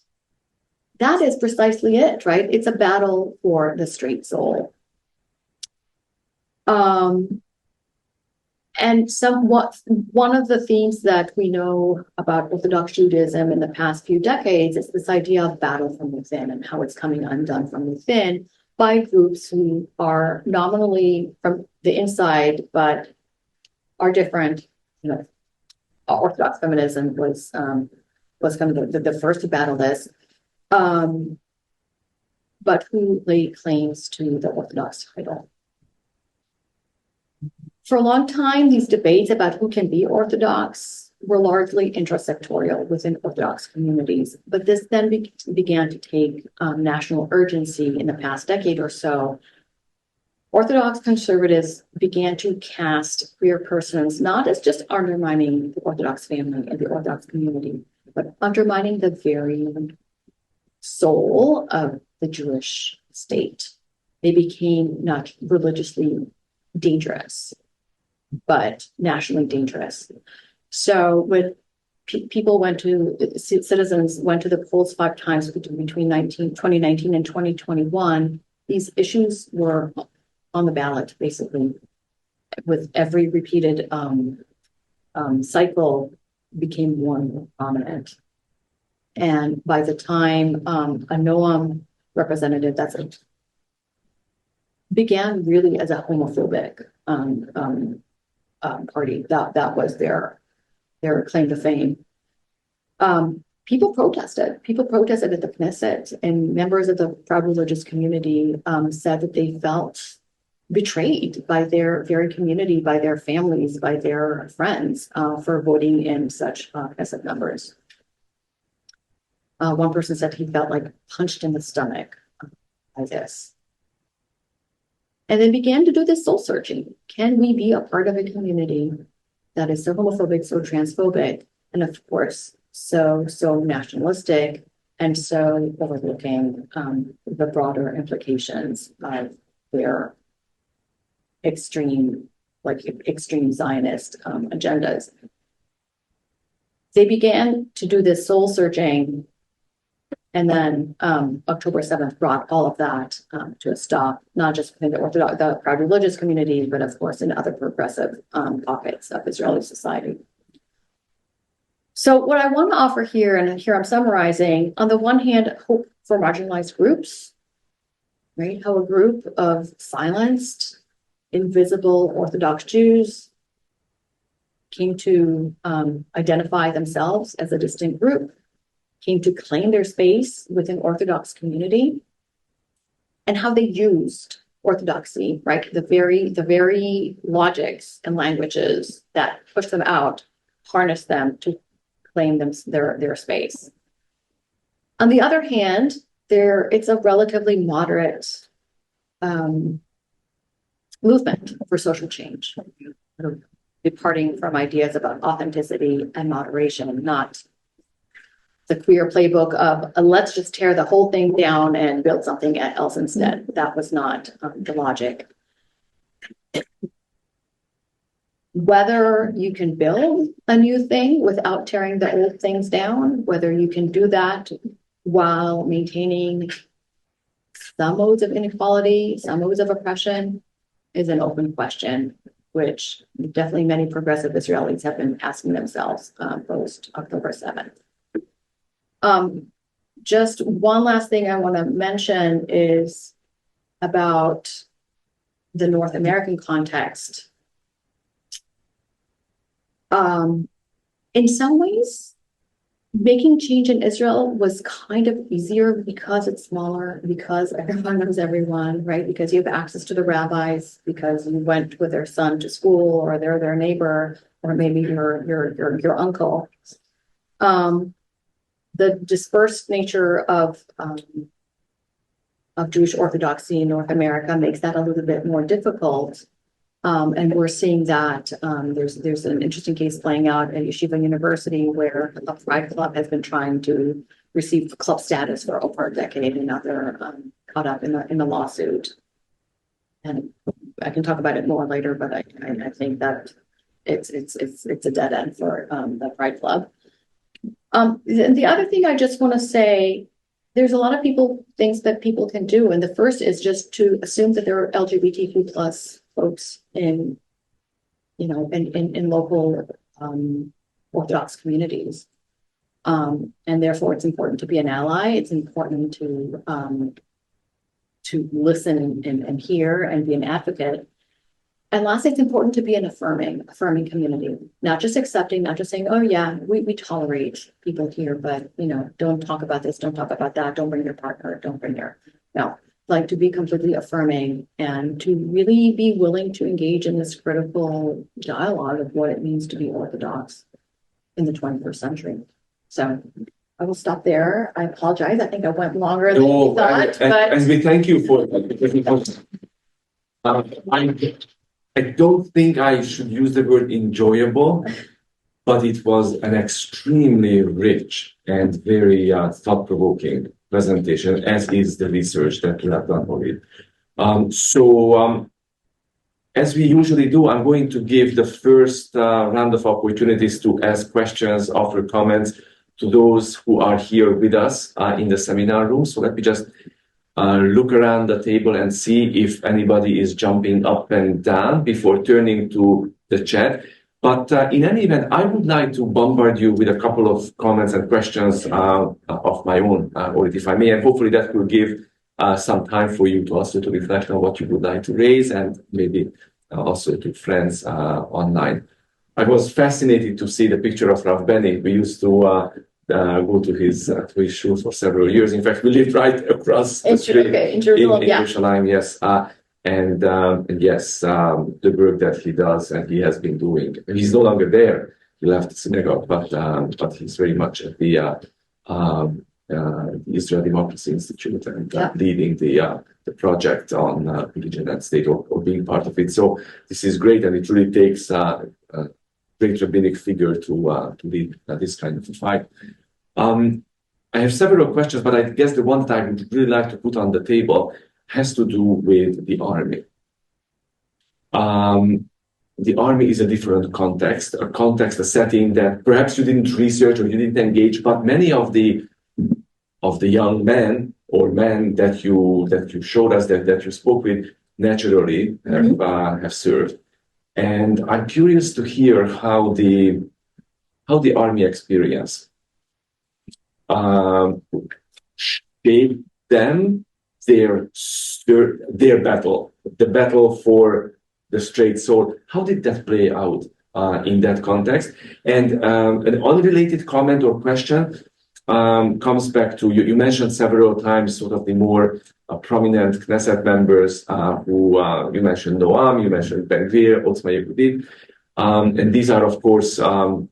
S2: that is precisely it, right? It's a battle for the straight soul. And one of the themes that we know about Orthodox Judaism in the past few decades is this idea of battle from within and how it's coming undone from within by groups who are nominally from the inside, but are different. You know, Orthodox feminism was kind of the first to battle this, but who lay claims to the Orthodox title. For a long time, these debates about who can be Orthodox were largely intrasectorial within Orthodox communities, but this then began to take national urgency in the past decade or so. Orthodox conservatives began to cast queer persons not as just undermining the Orthodox family and the Orthodox community, but undermining the very soul of the Jewish state. They became not religiously dangerous, but nationally dangerous. So when citizens went to the polls 5 times between 2019 and 2021, these issues were on the ballot, basically, with every repeated cycle became more and more prominent. And by the time a Noam representative began really as a homophobic party, that was their claim to fame. People protested at the Knesset, and members of the proud religious community said that they felt betrayed by their very community, by their families, by their friends for voting in such Knesset numbers. One person said he felt like punched in the stomach by this. And then began to do this soul searching. Can we be a part of a community that is so homophobic, so transphobic, and of course, so nationalistic, and so overlooking the broader implications of their extreme Zionist agendas? they began to do this soul searching. And then October 7th brought all of that to a stop, not just within the proud religious community, but of course in other progressive pockets of Israeli society. So what I want to offer here, and here I'm summarizing, on the one hand, hope for marginalized groups, right? How a group of silenced, invisible Orthodox Jews came to identify themselves as a distinct group, came to claim their space within Orthodox community, and how they used Orthodoxy, right? The very logics and languages that push them out, harness them to claim their space. On the other hand, it's a relatively moderate movement for social change, departing from ideas about authenticity and moderation, not the queer playbook of let's just tear the whole thing down and build something else instead. That was not the logic. Whether you can build a new thing without tearing the old things down, whether you can do that while maintaining some modes of inequality, some modes of oppression, is an open question, which definitely many progressive Israelis have been asking themselves post October 7th. Just one last thing I want to mention is about the North American context. In some ways, making change in Israel was kind of easier because it's smaller, because everyone knows everyone, right? Because you have access to the rabbis, because you went with their son to school, or they're their neighbor, or maybe your uncle. The dispersed nature of Jewish Orthodoxy in North America makes that a little bit more difficult. And we're seeing that there's an interesting case playing out at Yeshiva University where a pride club has been trying to receive club status for over a decade, and now they're caught up in the lawsuit. And I can talk about it more later, but I think that it's a dead end for the pride club. The other thing I just want to say, there's a lot of things that people can do, and the first is just to assume that there are LGBTQ plus folks in local Orthodox communities, and therefore it's important to be an ally. It's important to listen and hear and be an advocate. And lastly, it's important to be an affirming community, not just accepting, not just saying, oh yeah, we tolerate people here, but don't talk about this, don't talk about that, don't bring your partner, don't bring no. Like to be completely affirming and to really be willing to engage in this critical dialogue of what it means to be Orthodox in the 21st century. So I will stop there. I apologize. I think I went longer than we thought.
S1: And we thank you for that, because I don't think I should use the word enjoyable, but it was an extremely rich and very thought-provoking presentation, as is the research that you have done for it. As we usually do, I'm going to give the first round of opportunities to ask questions, offer comments to those who are here with us in the seminar room. So let me just look around the table and see if anybody is jumping up and down before turning to the chat. But in any event, I would like to bombard you with a couple of comments and questions of my own, or if I may, and hopefully that will give some time for you to also to reflect on what you would like to raise, and maybe also to friends online. I was fascinated to see the picture of Rav Benny. We used to go to his shul for several years. In fact, we lived right across the street
S2: in Jerusalem,
S1: in Jerusalem, yes. And yes, the work that he does and he has been doing. He's no longer there. He left the synagogue, but he's very much at the Israel Democracy Institute and leading the project on religion and state, or being part of it. So this is great, and it really takes a great rabbinic figure to lead this kind of a fight. I have several questions, but I guess the one that I would really like to put on the table has to do with the army. the army is a different context, a setting that perhaps you didn't research or you didn't engage, but many of the young men or men that you showed us that you spoke with naturally have served. And I'm curious to hear how the army experience shaped them, their battle, the battle for the straight sword. How did that play out in that context? And an unrelated comment or question comes back to you mentioned several times sort of the more prominent Knesset members who you mentioned Noam, you mentioned Ben Gvir, Otzma Yehudit. And these are, of course,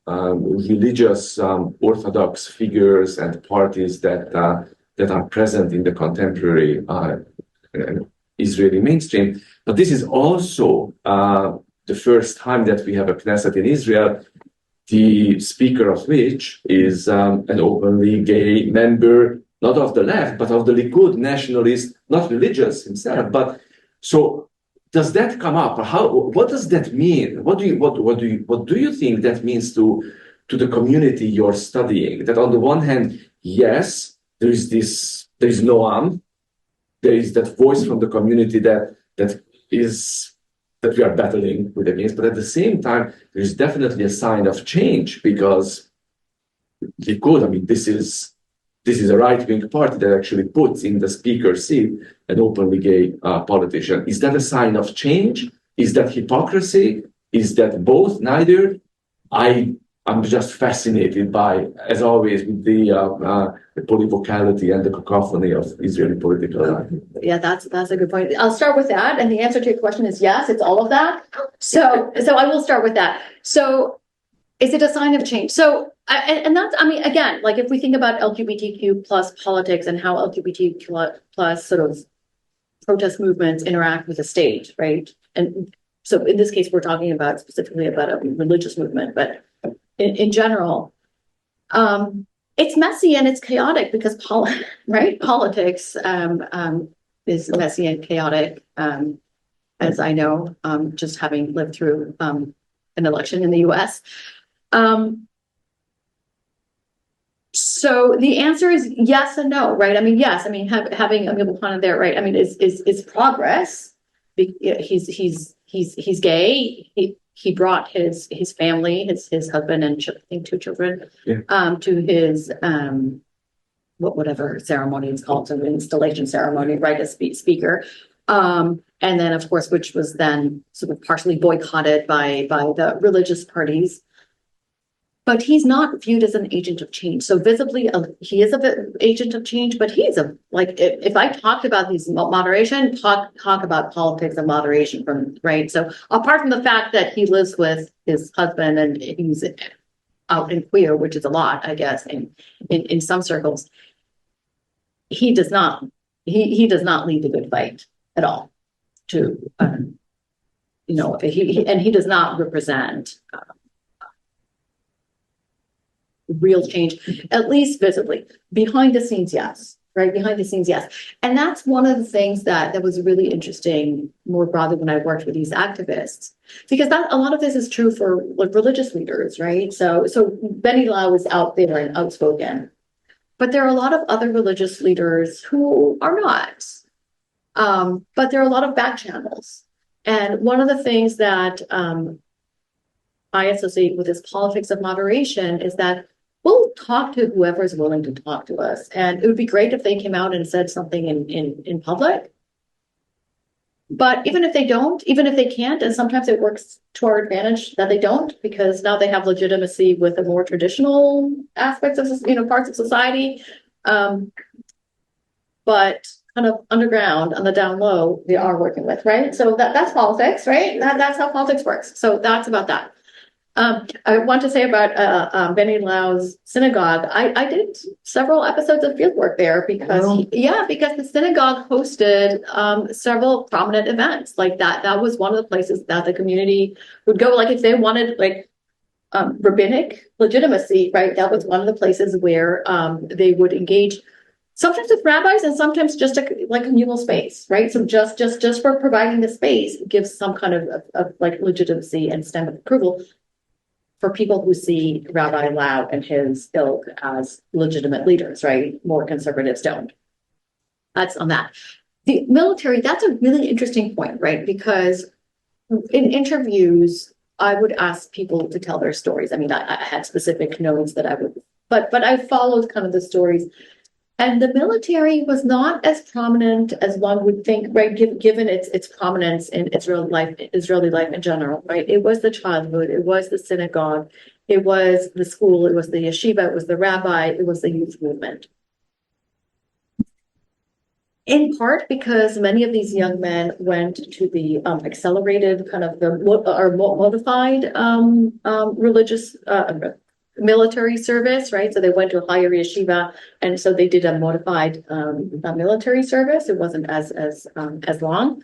S1: religious Orthodox figures and parties that are present in the contemporary Israeli mainstream. But this is also the first time that we have a Knesset in Israel, the speaker of which is an openly gay member, not of the left, but of the Likud, nationalist, not religious himself. But so does that come up? What does that mean? What do you think that means to the community you're studying? That on the one hand, yes, there is Noam, there is that voice from the community that we are battling with against, but at the same time, there is definitely a sign of change because this is a right-wing party that actually puts in the speaker's seat an openly gay politician. Is that a sign of change? Is that hypocrisy? Is that both? Neither? I'm just fascinated by, as always, with the polyvocality and the cacophony of Israeli political life.
S2: Yeah, that's a good point. I'll start with that, and the answer to your question is yes. It's all of that. So I will start with that. So, is it a sign of change? So, and that's, again, like if we think about LGBTQ plus politics and how LGBTQ plus sort of protest movements interact with the state, right? And so in this case, we're talking about specifically about a religious movement, but in general, it's messy and it's chaotic because politics is messy and chaotic, as I know, just having lived through an election in the U.S. So the answer is yes and no, right? Yes. Having Amir Khan there, right? Is progress. He's gay. He brought his family, his husband and I think 2 children, to his whatever ceremony it's called, so an installation ceremony, right? As speaker, and then of course, which was then sort of partially boycotted by the religious parties. But he's not viewed as an agent of change. So visibly, he is an agent of change, but he's if I talked about these moderation, talk about politics and moderation right? So apart from the fact that he lives with his husband and he's out and queer, which is a lot, I guess, in some circles, he does not lead the good fight at all to, he does not represent real change, at least visibly. Behind the scenes, yes. Right? Behind the scenes, yes. And that's one of the things that was really interesting more broadly when I worked with these activists, because a lot of this is true for religious leaders, right? So Benny Lau is out there and outspoken, but there are a lot of other religious leaders who are not. But there are a lot of back channels. And one of the things that I associate with this politics of moderation is that we'll talk to whoever is willing to talk to us. And it would be great if they came out and said something in public. But even if they don't, even if they can't, and sometimes it works to our advantage that they don't, because now they have legitimacy with the more traditional aspects of, parts of society. But kind of underground, on the down low, they are working with, right? So that's politics, right? That's how politics works. So that's about that. I want to say about Benny Lau's synagogue. I did several episodes of fieldwork there because because the synagogue hosted several prominent events like that. That was one of the places that the community would go. Like if they wanted rabbinic legitimacy, right? That was one of the places where they would engage sometimes with rabbis and sometimes just like communal space, right? So just for providing the space gives some kind of like legitimacy and stamp of approval for people who see Rabbi Lau and his ilk as legitimate leaders, right? More conservatives don't. That's on that. The military, that's a really interesting point, right? Because in interviews, I would ask people to tell their stories. I mean, I had specific notes that I would, but I followed kind of the stories. And the military was not as prominent as one would think, right? Given its prominence in Israeli life in general, right? It was the childhood, it was the synagogue, it was the school, it was the yeshiva, it was the rabbi, it was the youth movement. In part because many of these young men went to the accelerated kind of modified religious military service, right? So they went to a higher yeshiva, and so they did a modified military service. It wasn't as long.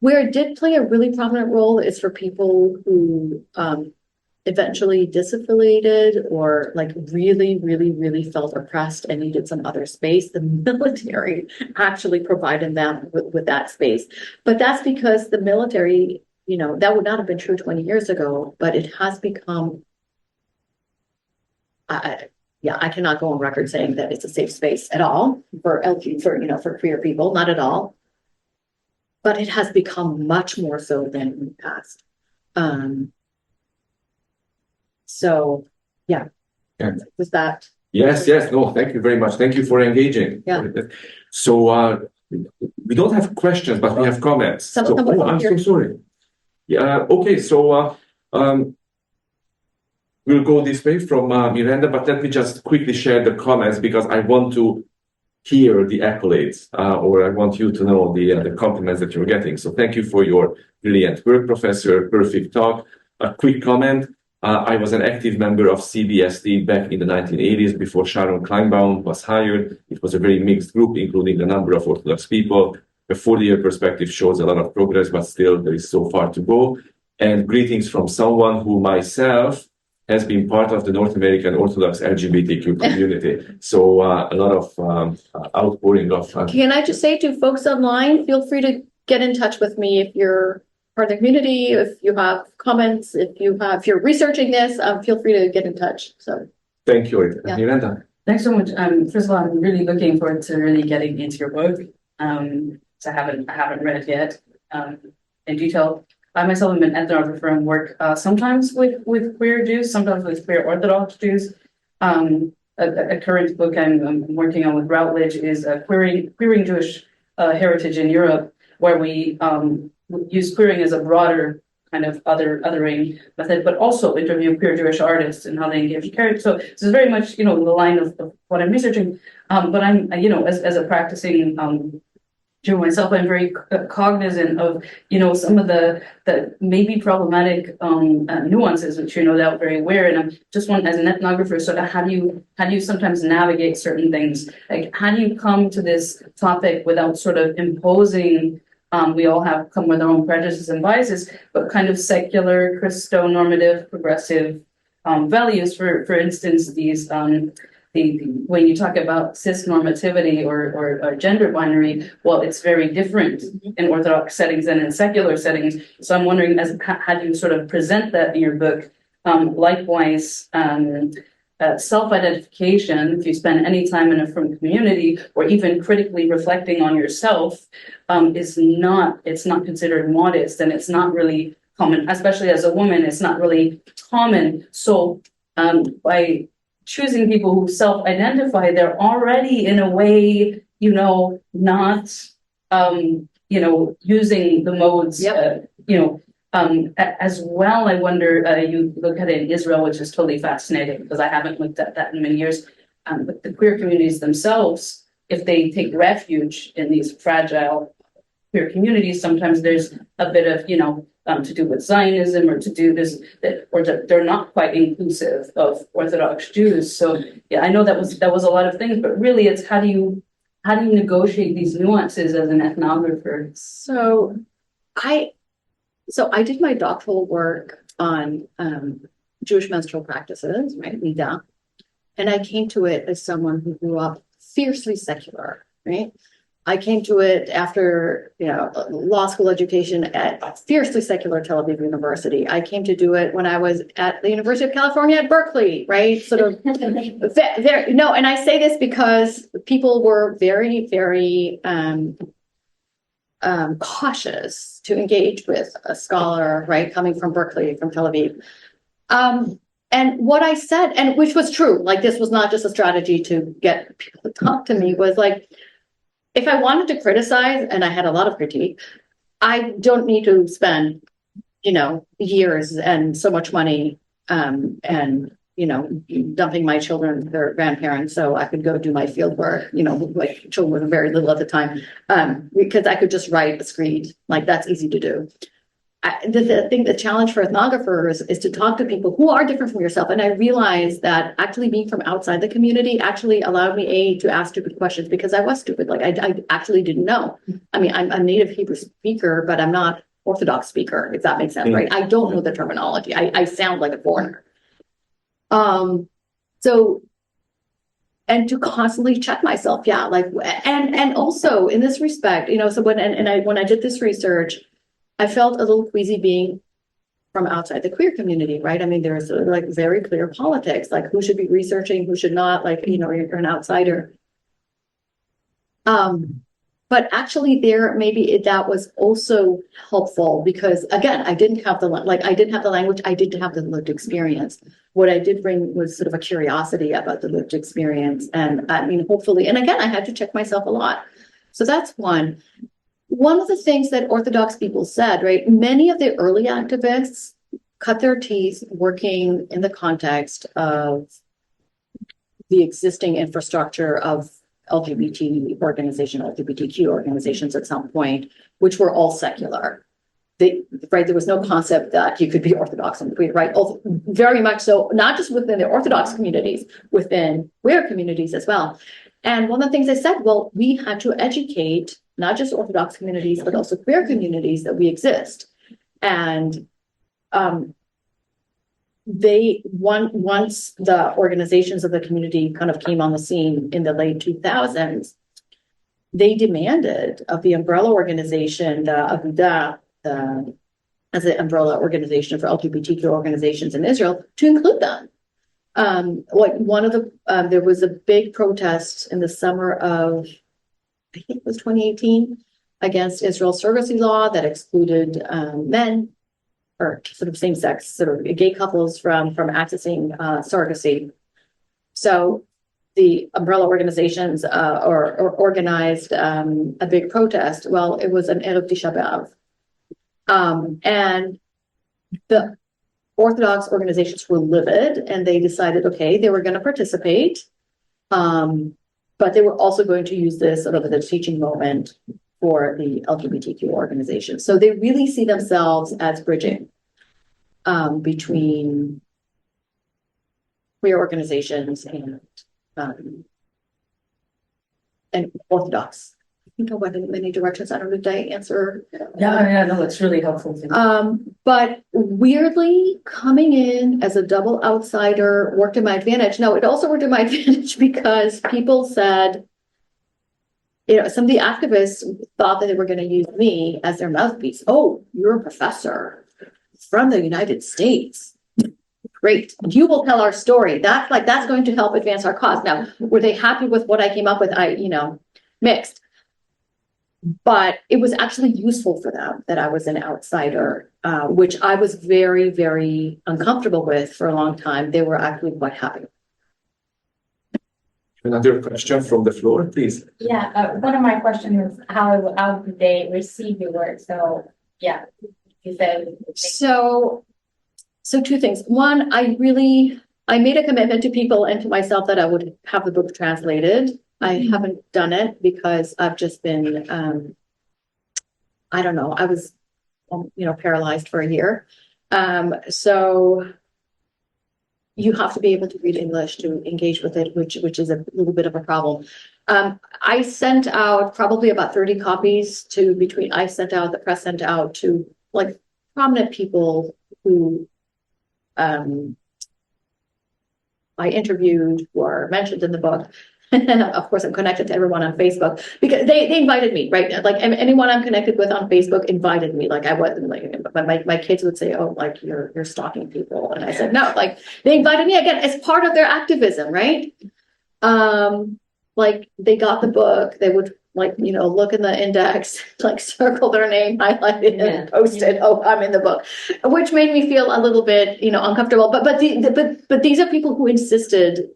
S2: Where it did play a really prominent role is for people who eventually disaffiliated or like really felt oppressed and needed some other space. The military actually provided them with that space. But that's because the military, that would not have been true 20 years ago, but it has become, I cannot go on record saying that it's a safe space at all for queer people, not at all. But it has become much more so than in the past. So, yeah. Was that?
S1: Yes. No, thank you very much. Thank you for engaging.
S2: Yeah.
S1: So we don't have questions, but we have comments. I'm so sorry. Yeah. Okay. So we'll go this way from Miranda, but let me just quickly share the comments because I want to hear the accolades, or I want you to know the compliments that you're getting. So thank you for your brilliant work, Professor. Perfect talk. A quick comment. I was an active member of CBSD back in the 1980s before Sharon Kleinbaum was hired. It was a very mixed group, including a number of Orthodox people. A 40-year perspective shows a lot of progress, but still there is so far to go. And greetings from someone who myself has been part of the North American Orthodox LGBTQ community. So a lot of outpouring of...
S2: Can I just say to folks online, feel free to get in touch with me if you're part of the community, if you have comments, if you're researching this, feel free to get in touch. So
S1: thank you, Miranda.
S3: Thanks so much. First of all, I'm really looking forward to really getting into your book. So I haven't read it yet in detail. I myself am an ethnographer and work sometimes with queer Jews, sometimes with queer Orthodox Jews. A current book I'm working on with Routledge is queering Jewish heritage in Europe, where we use queering as a broader kind of othering method, but also interview queer Jewish artists and how they engage characters. So this is very much, the line of what I'm researching. But I'm, as a practicing Jew myself, I'm very cognizant of, some of the maybe problematic nuances, which you're no doubt very aware. And I'm just one as an ethnographer, sort of how do you sometimes navigate certain things? Like, how do you come to this topic without sort of imposing? We all come with our own prejudices and biases, but kind of secular, Christo-normative, progressive values. For instance, these when you talk about cis normativity or gender binary, well, it's very different in Orthodox settings than in secular settings. So I'm wondering, how do you sort of present that in your book? Likewise, self-identification, if you spend any time in a frum community or even critically reflecting on yourself, it's not considered modest, and it's not really common, especially as a woman, it's not really common. So by choosing people who self-identify, they're already in a way, not, using the modes, as well. I wonder, you look at it in Israel, which is totally fascinating because I haven't looked at that in many years. But the queer communities themselves, if they take refuge in these fragile queer communities, sometimes there's a bit of, to do with Zionism or to do this, or they're not quite inclusive of Orthodox Jews. So yeah, I know that was a lot of things, but really it's how do you negotiate these nuances as an ethnographer?
S2: So I did my doctoral work on Jewish menstrual practices, right, Nida, and I came to it as someone who grew up fiercely secular, right? I came to it after, law school education at fiercely secular Tel Aviv University. I came to do it when I was at the University of California at Berkeley, right? Sort of there. No, and I say this because people were very, very cautious to engage with a scholar, right, coming from Berkeley, from Tel Aviv. And what I said, and which was true, like this was not just a strategy to get people to talk to me, was like, if I wanted to criticize, and I had a lot of critique, I don't need to spend, years and so much money, and, dumping my children with their grandparents so I could go do my field work, like children were very little at the time, because I could just write a screed, like that's easy to do. The challenge for ethnographers is to talk to people who are different from yourself. And I realized that actually being from outside the community actually allowed me to ask stupid questions because I was stupid. Like I actually didn't know. I mean, I'm a native Hebrew speaker, but I'm not Orthodox speaker, if that makes sense, right? I don't know the terminology. I sound like a foreigner. And to constantly check myself, and also in this respect, so when I did this research, I felt a little queasy being from outside the queer community, right? I mean, there's like very clear politics, like who should be researching, who should not, like, you're an outsider. But actually that was also helpful because again, I didn't have the language, I didn't have the lived experience. What I did bring was sort of a curiosity about the lived experience. And I mean, hopefully, and again, I had to check myself a lot. So that's one. One of the things that Orthodox people said, right, many of the early activists cut their teeth working in the context of the existing infrastructure of LGBTQ organizations at some point, which were all secular. There was no concept that you could be Orthodox and queer, right? Very much so, not just within the Orthodox communities, within queer communities as well. And one of the things I said, well, we had to educate not just Orthodox communities, but also queer communities that we exist. And once the organizations of the community kind of came on the scene in the late 2000s, they demanded of the umbrella organization, the Aguda, as the umbrella organization for LGBTQ organizations in Israel, to include them. There was a big protest in the summer of, I think it was 2018, against Israel's surrogacy law that excluded men or sort of same-sex, sort of gay couples from accessing surrogacy. So the umbrella organizations organized a big protest. Well, it was an Erev Tisha B'Av. And the Orthodox organizations were livid and they decided, okay, they were going to participate. But they were also going to use this sort of as a teaching moment for the LGBTQ organizations. So they really see themselves as bridging between queer organizations and Orthodox. I think I went in many directions. I don't know, did I answer?
S3: Yeah, no, it's really helpful.
S2: But weirdly, coming in as a double outsider worked to my advantage. No, it also worked to my advantage because people said, some of the activists thought that they were going to use me as their mouthpiece. Oh, you're a professor from the United States. Great. You will tell our story. That's going to help advance our cause. Now, were they happy with what I came up with? Mixed. But it was actually useful for them that I was an outsider, which I was very, very uncomfortable with for a long time. They were actually quite happy.
S1: Another question from the floor, please.
S4: Yeah, one of my questions is how do they receive your work? So, yeah, you said.
S2: So two things. One, I made a commitment to people and to myself that I would have the book translated. I haven't done it because I've just been, I don't know, I was, paralyzed for a year. So you have to be able to read English to engage with it, which is a little bit of a problem. I sent out probably about 30 copies the press sent out to like prominent people who I interviewed who are mentioned in the book. Of course, I'm connected to everyone on Facebook because they invited me, right? Like anyone I'm connected with on Facebook invited me. Like I wasn't like my kids would say, "Oh, like you're stalking people," and I said, "No." Like they invited me again as part of their activism, right? Like they got the book, they would like look in the index, like circle their name, highlight it, and post it. Oh, I'm in the book, which made me feel a little bit uncomfortable. But these are people who insisted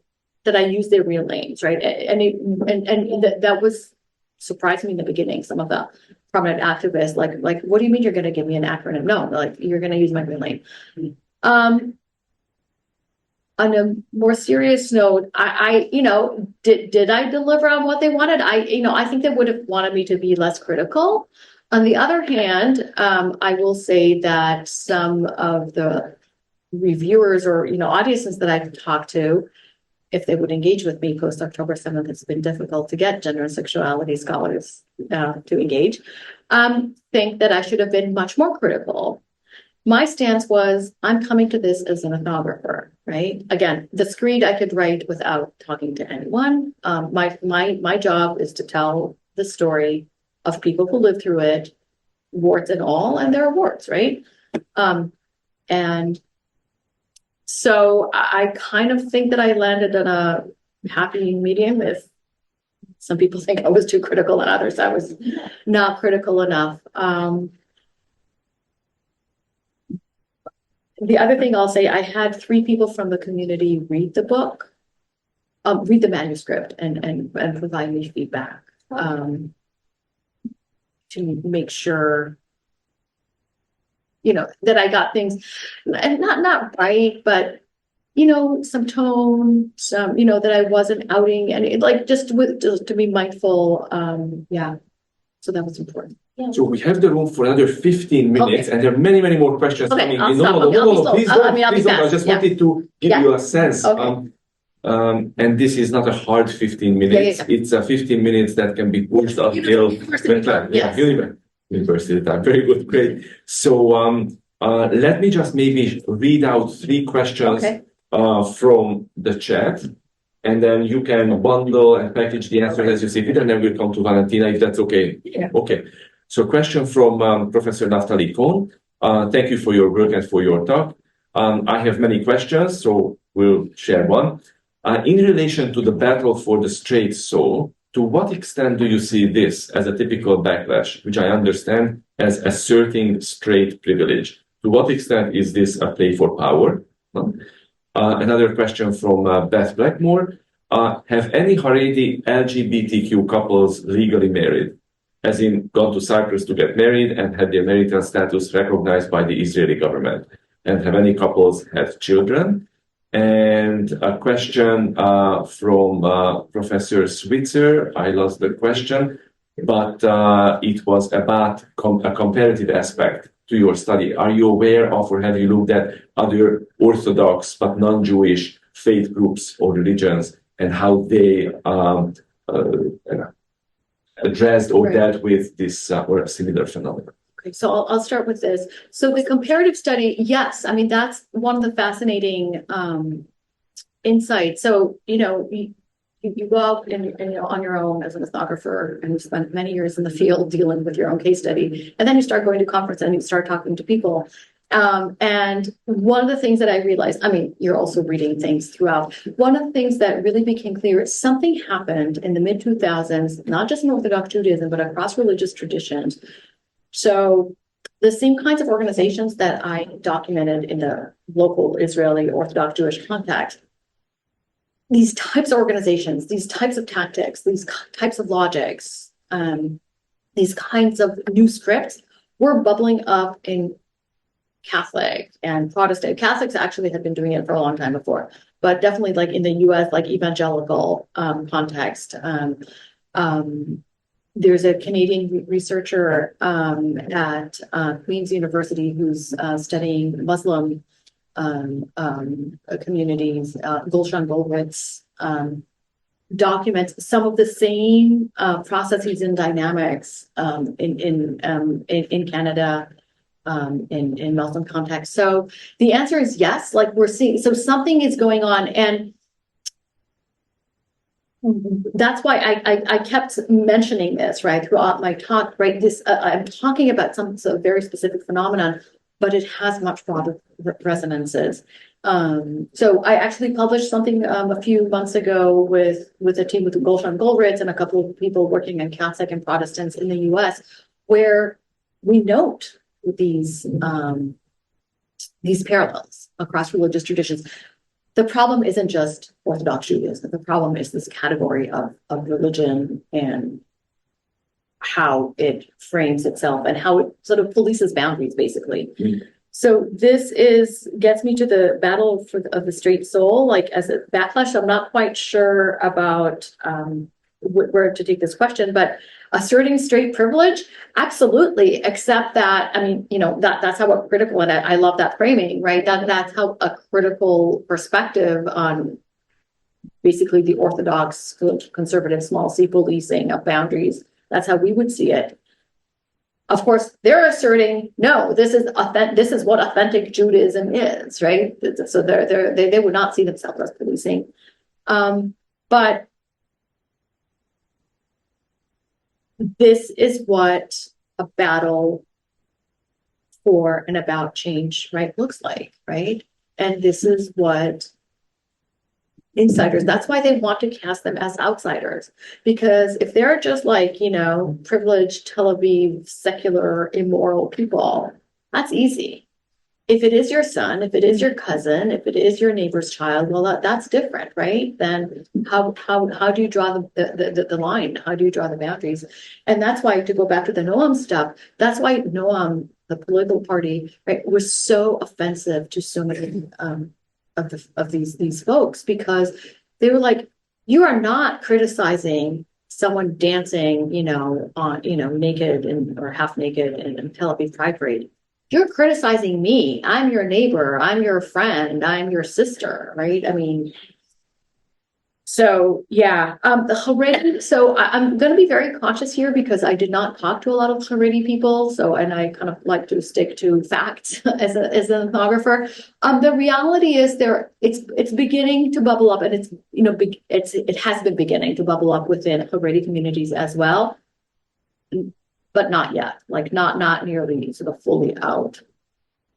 S2: that I use their real names, right? And that was surprising me in the beginning. Some of the prominent activists, like, what do you mean you're going to give me an acronym? No, like you're going to use my real name. On a more serious note, I did I deliver on what they wanted? I think they would have wanted me to be less critical. On the other hand, I will say that some of the reviewers or audiences that I've talked to, if they would engage with me post October 7th, it's been difficult to get gender and sexuality scholars to engage, think that I should have been much more critical. My stance was, I'm coming to this as an ethnographer, right? Again, the screed I could write without talking to anyone. My job is to tell the story of people who lived through it, warts and all, and there are warts, right? And so I kind of think that I landed on a happy medium. If some people think I was too critical and others I was not critical enough. The other thing I'll say, I had 3 people from the community read the book, read the manuscript and provide me feedback to make sure, that I got things and not right, but some tone, some, that I wasn't outing and just to be mindful. So that was important.
S4: Yeah.
S1: So we have the room for another 15 minutes, and there are many, many more questions coming
S2: I'll
S1: in.
S2: stop.
S1: No,
S2: Okay,
S1: please
S2: I'll
S1: don't.
S2: be
S1: Please don't. I
S2: fast.
S1: just wanted to give you a sense.
S2: Okay.
S1: And this is not a hard 15 minutes. It's a 15 minutes that can be pushed until university time. Very good, great. So let me just maybe read out 3 questions from the chat. And then you can bundle and package the answers as you see fit, and then we'll come to Valentina if that's okay.
S2: Yeah.
S1: Okay. So question from Professor Naftali Kohn. Thank you for your work and for your talk. I have many questions, so we'll share one. In relation to the battle for the straight soul, to what extent do you see this as a typical backlash, which I understand as asserting straight privilege? To what extent is this a play for power? Another question from Beth Blackmore. Have any Haredi LGBTQ couples legally married, as in gone to Cyprus to get married and had their marital status recognized by the Israeli government? And have any couples had children? And a question from Professor Switzer. I lost the question, but it was about a comparative aspect to your study. Are you aware of, or have you looked at other Orthodox but non-Jewish faith groups or religions and how they addressed or dealt with this or a similar phenomenon?
S2: Okay, so I'll start with this. So the comparative study, yes, I mean, that's one of the fascinating insights. So, you go out and on your own as an ethnographer, and you spend many years in the field dealing with your own case study, and then you start going to conference and you start talking to people. And one of the things that I realized, I mean, you're also reading things throughout. One of the things that really became clear is something happened in the mid-2000s, not just in Orthodox Judaism, but across religious traditions. So the same kinds of organizations that I documented in the local Israeli Orthodox Jewish context, these types of organizations, these types of tactics, these types of logics, these kinds of new scripts were bubbling up in Catholic and Protestant. Catholics actually had been doing it for a long time before, but definitely like in the US, like evangelical context. There's a Canadian researcher at Queen's University who's studying Muslim communities, Gulshan Goldwitz, documents some of the same processes and dynamics in Canada, in Muslim context. So the answer is yes, like we're seeing, so something is going on. And that's why I kept mentioning this, right, throughout my talk, right? This, I'm talking about some very specific phenomenon, but it has much broader resonances. So I actually published something a few months ago with a team with Golshan Goldritz and a couple of people working on Catholic and Protestants in the US, where we note these parallels across religious traditions. The problem isn't just Orthodox Judaism. The problem is this category of religion and how it frames itself and how it sort of polices boundaries, basically. So this gets me to the battle of the straight soul, like as a backlash. I'm not quite sure about where to take this question, but asserting straight privilege, absolutely, except that, I mean, that's how a critical, and I love that framing, right? That's how a critical perspective on basically the Orthodox conservative small c policing of boundaries, that's how we would see it. Of course, they're asserting, no, this is what authentic Judaism is, right? So they would not see themselves as policing. But this is what a battle for and about change, right, looks like, right? And this is what insiders, that's why they want to cast them as outsiders. Because if they're just like, privileged Tel Aviv, secular, immoral people, that's easy. If it is your son, if it is your cousin, if it is your neighbor's child, well, that's different, right? Then how do you draw the line? How do you draw the boundaries? And that's why, to go back to the Noam stuff, that's why Noam, the political party, right, was so offensive to so many of these folks, because they were like, you are not criticizing someone dancing, on naked or half naked in Tel Aviv Pride Parade. You're criticizing me. I'm your neighbor. I'm your friend. I'm your sister, right? I mean, so yeah, the Haredi. So I'm going to be very cautious here because I did not talk to a lot of Haredi people. So, and I kind of like to stick to facts as an ethnographer. The reality is it's beginning to bubble up, and it has been beginning to bubble up within Haredi communities as well. But not yet, like not nearly sort of fully out.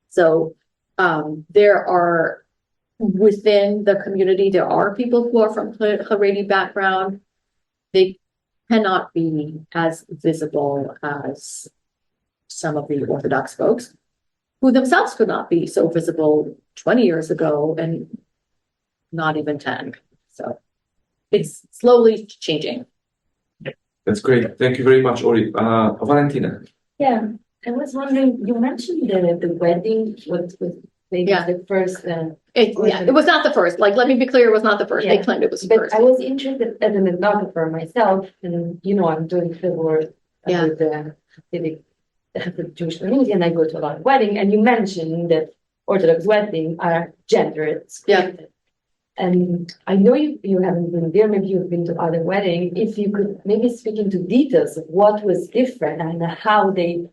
S2: So there are, within the community, there are people who are from Haredi background. They cannot be as visible as some of the Orthodox folks, who themselves could not be so visible 20 years ago and not even 10. So it's slowly changing.
S1: That's great. Thank you very much, Orit. Valentina.
S5: Yeah, I was wondering, you mentioned the wedding was maybe the first.
S2: It was not the first. Like, let me be clear, it was not the first. They claimed it was the first.
S5: I was interested as an ethnographer myself, and I'm doing field work with the Jewish community, and I go to a lot of weddings. And you mentioned that Orthodox weddings are gendered.
S2: Yeah.
S5: And I know you haven't been there, maybe you've been to other weddings. If you could maybe speak into details of what was different and how they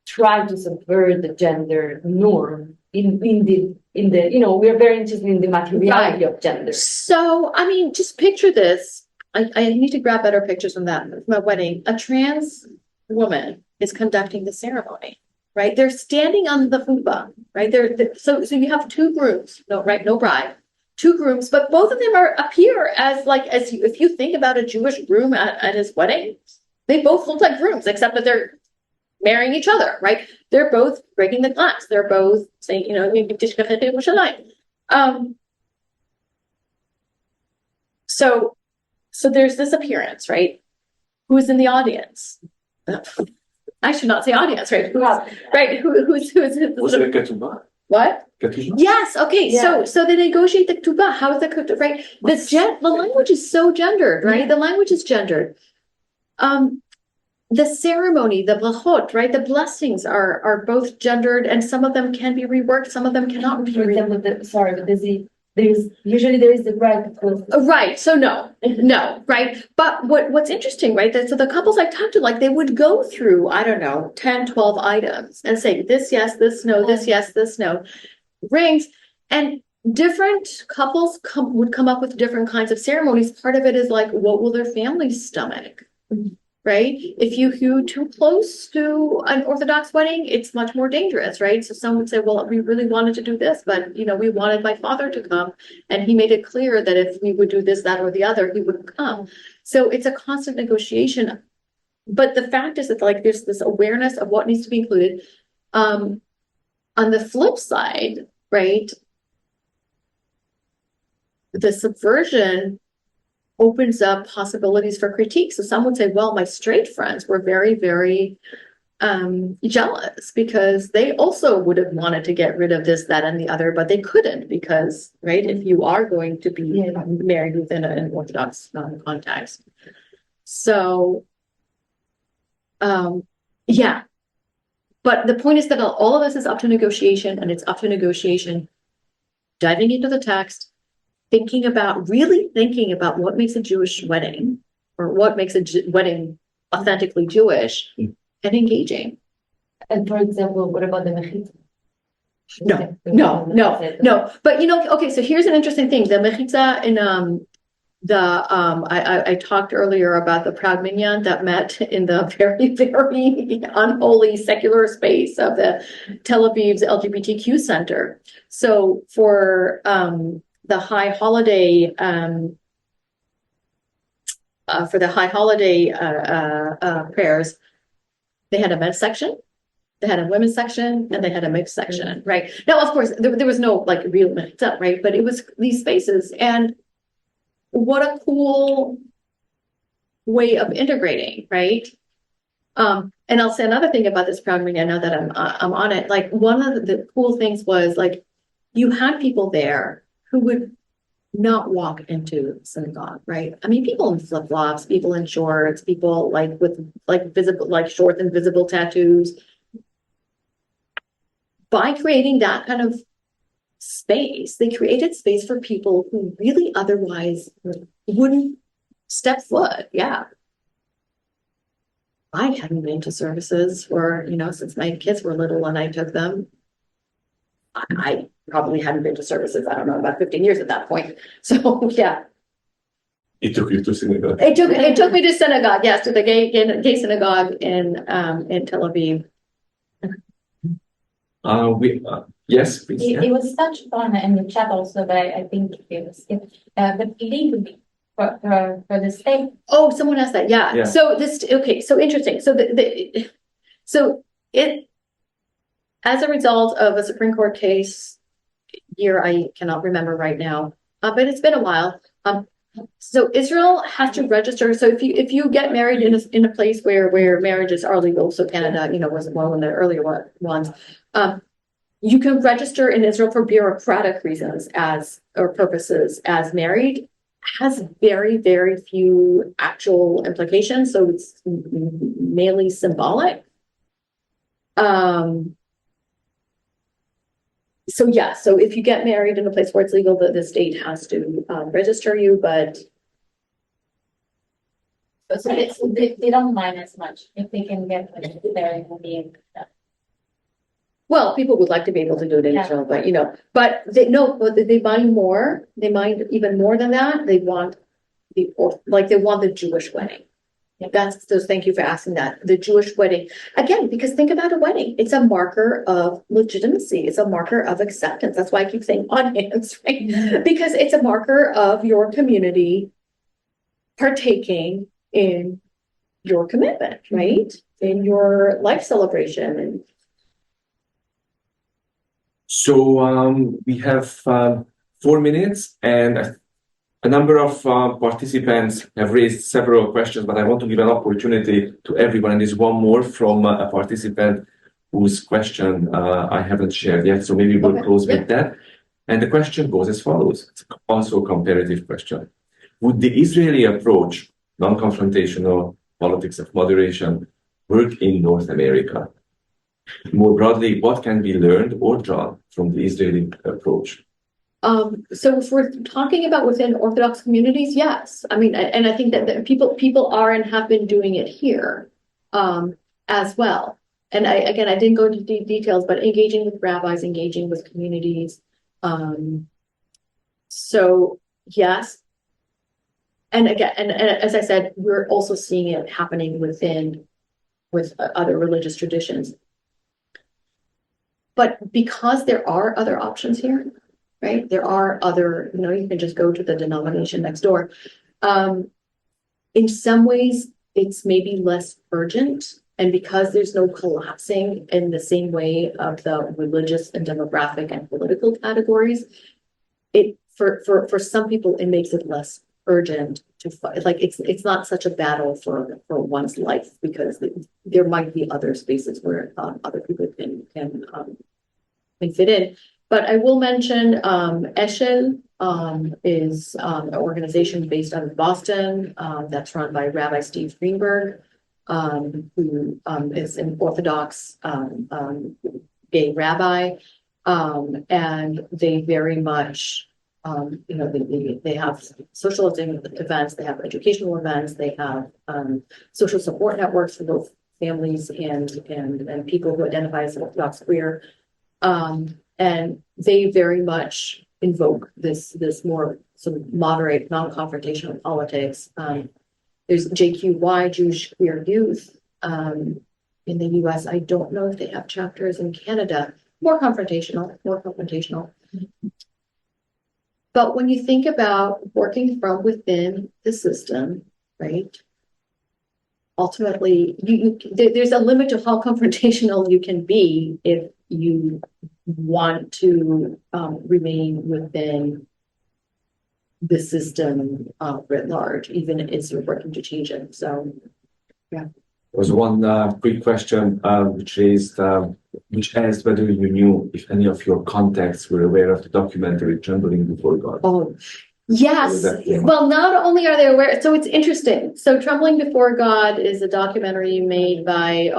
S5: tried to subvert the gender norm in the we're very interested in the materiality of gender.
S2: So, I mean, just picture this. I need to grab better pictures from my wedding. A trans woman is conducting the ceremony, right? They're standing on the chuppah, right? So you have two grooms, no bride. Two grooms, but both of them appear as if you think about a Jewish groom at his wedding, they both look like grooms, except that they're marrying each other, right? They're both breaking the glass. They're both saying, so there's this appearance, right? Who's in the audience? I should not say audience, right? Who's what? Yes. Okay. Yeah. So they negotiate the ketubah. How is the ketubah? Right. The language is so gendered. Right. Yeah. The language is gendered. The ceremony, the brachot, right? The blessings are both gendered, and some of them can be reworked. Some of them cannot be reworked.
S5: There's usually the right.
S2: Right. So no. Right. But what's interesting, right? So the couples I talked to, they would go through, 10, 12 items and say this yes, this no, this yes, this no, rings. And different couples would come up with different kinds of ceremonies. Part of it is like, what will their families stomach? Right? If you too close to an Orthodox wedding, it's much more dangerous, right? So some would say, well, we really wanted to do this, but we wanted my father to come, and he made it clear that if we would do this, that, or the other, he would come. So it's a constant negotiation. But the fact is that like there's this awareness of what needs to be included. On the flip side, right? The subversion opens up possibilities for critique. So some would say, well, my straight friends were very, very jealous because they also would have wanted to get rid of this, that, and the other, but they couldn't because, right, if you are going to be married within an Orthodox context. So, yeah. But the point is that all of this is up to negotiation, and it's up to negotiation, diving into the text, really thinking about what makes a Jewish wedding or what makes a wedding authentically Jewish and engaging.
S5: And for example, what about the mechitza?
S2: No. But okay, so here's an interesting thing. The mechitza in I talked earlier about the proud minyan that met in the very, very unholy secular space of the Tel Aviv's LGBTQ center. So for the high holiday prayers, they had a men's section, they had a women's section, and they had a mixed section, right? Now, of course, there was no like real mitzvah, right? But it was these spaces, and what a cool way of integrating, right? And I'll say another thing about this program now that I'm on it. Like one of the cool things was like you had people there who would not walk into synagogue, right? I mean, people in flip-flops, people in shorts, people like with like visible, like short and visible tattoos. By creating that kind of space, they created space for people who really otherwise wouldn't step foot. Yeah. I hadn't been to services for, since my kids were little and I took them. I probably hadn't been to services, I don't know, about 15 years at that point. So, yeah.
S1: It took you to synagogue.
S2: It took me to synagogue, yes, to the gay synagogue in Tel Aviv.
S1: Yes, please.
S4: It was touched on in the chat also, but I think it was the legally for the state.
S2: Oh, someone asked that. Yeah. So so interesting. So so it, as a result of a Supreme Court case, year I cannot remember right now, but it's been a while. So Israel has to register. So if you get married in a place where marriages are legal, so Canada, was one of the earlier ones. You can register in Israel for bureaucratic reasons or purposes as married. Has very, very few actual implications, so it's mainly symbolic. So if you get married in a place where it's legal, the state has to register you, but
S4: So they don't mind as much if they can get there and be.
S2: well, people would like to be able to do it in Israel, but they mind more. They mind even more than that. They want the Jewish wedding. Thank you for asking that. The Jewish wedding. Again, because think about a wedding. It's a marker of legitimacy. It's a marker of acceptance. That's why I keep saying audience, right? Mm-hmm. Because it's a marker of your community partaking in your commitment, right? In your life celebration. And
S1: so we have 4 minutes, and a number of participants have raised several questions, but I want to give an opportunity to everyone. And there's one more from a participant whose question I haven't shared yet. So maybe we'll close with that. And the question goes as follows. It's also a comparative question. Would the Israeli approach, non-confrontational politics of moderation, work in North America? More broadly, what can be learned or drawn from the Israeli approach?
S2: So if we're talking about within Orthodox communities, yes. I mean, and I think that people are and have been doing it here as well. And I didn't go into details, but engaging with rabbis, engaging with communities, So yes. And again, and as I said, we're also seeing it happening with other religious traditions. But because there are other options here, right? There are other, you can just go to the denomination next door. In some ways, it's maybe less urgent. And because there's no collapsing in the same way of the religious and demographic and political categories, for some people, it makes it less urgent to fight. Like it's not such a battle for one's life, because there might be other spaces where other people can fit in. But I will mention Eshel is an organization based out of Boston that's run by Rabbi Steve Greenberg, who is an Orthodox gay rabbi, and they very much they have social events, they have educational events, they have social support networks for both families and people who identify as Orthodox queer. And they very much invoke this more sort of moderate, non-confrontational politics. There's JQY, Jewish Queer Youth, in the US. I don't know if they have chapters in Canada. More confrontational. But when you think about working from within the system, right? Ultimately, there's a limit to how confrontational you can be if you want to remain within the system writ large, even as you're working to change it. So, yeah.
S1: There was one quick question which asked whether you knew if any of your contacts were aware of the documentary Trembling Before God.
S2: Oh, yes. Well, not only are they aware, so it's interesting. So Trembling Before God is a documentary made by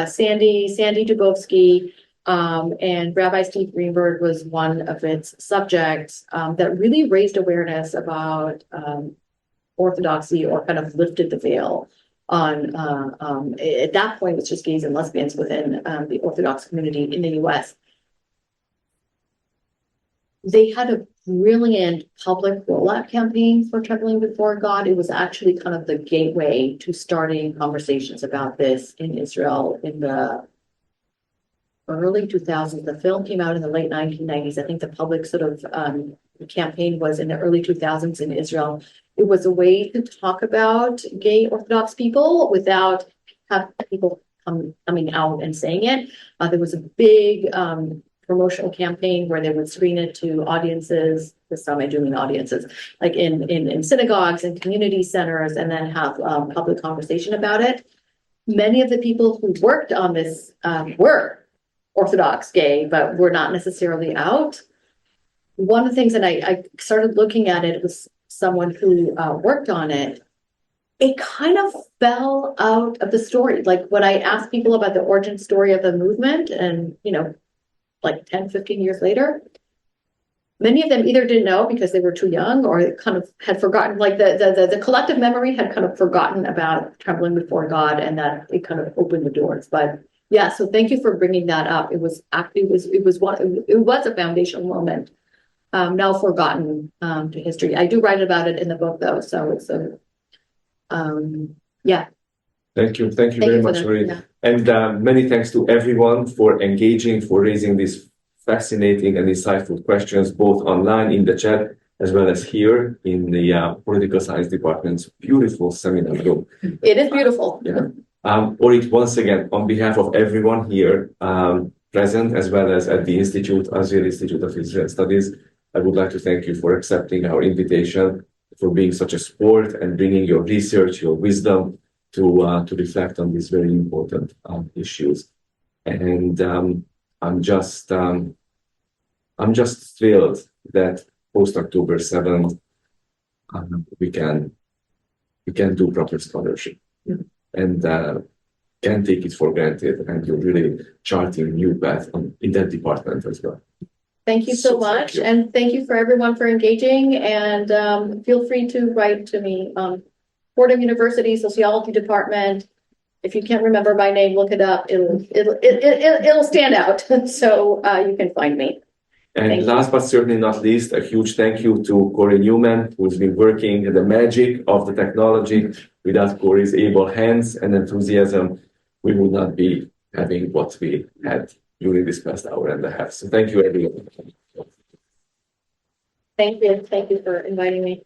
S2: Sandy Dubovsky, and Rabbi Steve Greenberg was one of its subjects that really raised awareness about orthodoxy, or kind of lifted the veil on at that point it's just gays and lesbians within the Orthodox community in the US. They had a brilliant public rollout campaign for Trembling Before God. It was actually kind of the gateway to starting conversations about this in Israel in the early 2000s. The film came out in the late 1990s. I think the public sort of campaign was in the early 2000s in Israel. It was a way to talk about gay Orthodox people without people coming out and saying it. There was a big promotional campaign where they would screen it to audiences. This time I do mean audiences, like in synagogues and community centers, and then have public conversation about it. Many of the people who worked on this were Orthodox gay, but were not necessarily out. One of the things that I started looking at it was someone who worked on it. It kind of fell out of the story. Like when I asked people about the origin story of the movement, and like 10, 15 years later, many of them either didn't know because they were too young, or kind of had forgotten, like the collective memory had kind of forgotten about Trembling Before God, and that it kind of opened the doors. But yeah, so thank you for bringing that up. It was a foundational moment, now forgotten to history. I do write about it in the book though, so it's yeah.
S1: Thank you very much, Orit. Yeah. And many thanks to everyone for engaging, for raising these fascinating and insightful questions, both online in the chat, as well as here in the Political Science Department's beautiful seminar room.
S2: It is beautiful.
S1: Yeah. Orit, once again, on behalf of everyone here present, as well as at the Institute, Azrieli Institute of Israel Studies, I would like to thank you for accepting our invitation, for being such a support and bringing your research, your wisdom to reflect on these very important issues. And I'm just thrilled that post October 7th we can do proper scholarship. Mm-hmm. And can't take it for granted, and you're really charting a new path in that department as well.
S2: Thank you so much, and thank you for everyone for engaging, and feel free to write to me. Fordham University Sociology Department. If you can't remember my name, look it up. It'll stand out, so you can find me.
S1: And
S2: Thank you.
S1: last but certainly not least, a huge thank you to Corey Newman, who's been working the magic of the technology. Without Corey's able hands and enthusiasm, we would not be having what we had during this past hour and a half. So thank you, everyone.
S2: Thank you. Thank you for inviting me.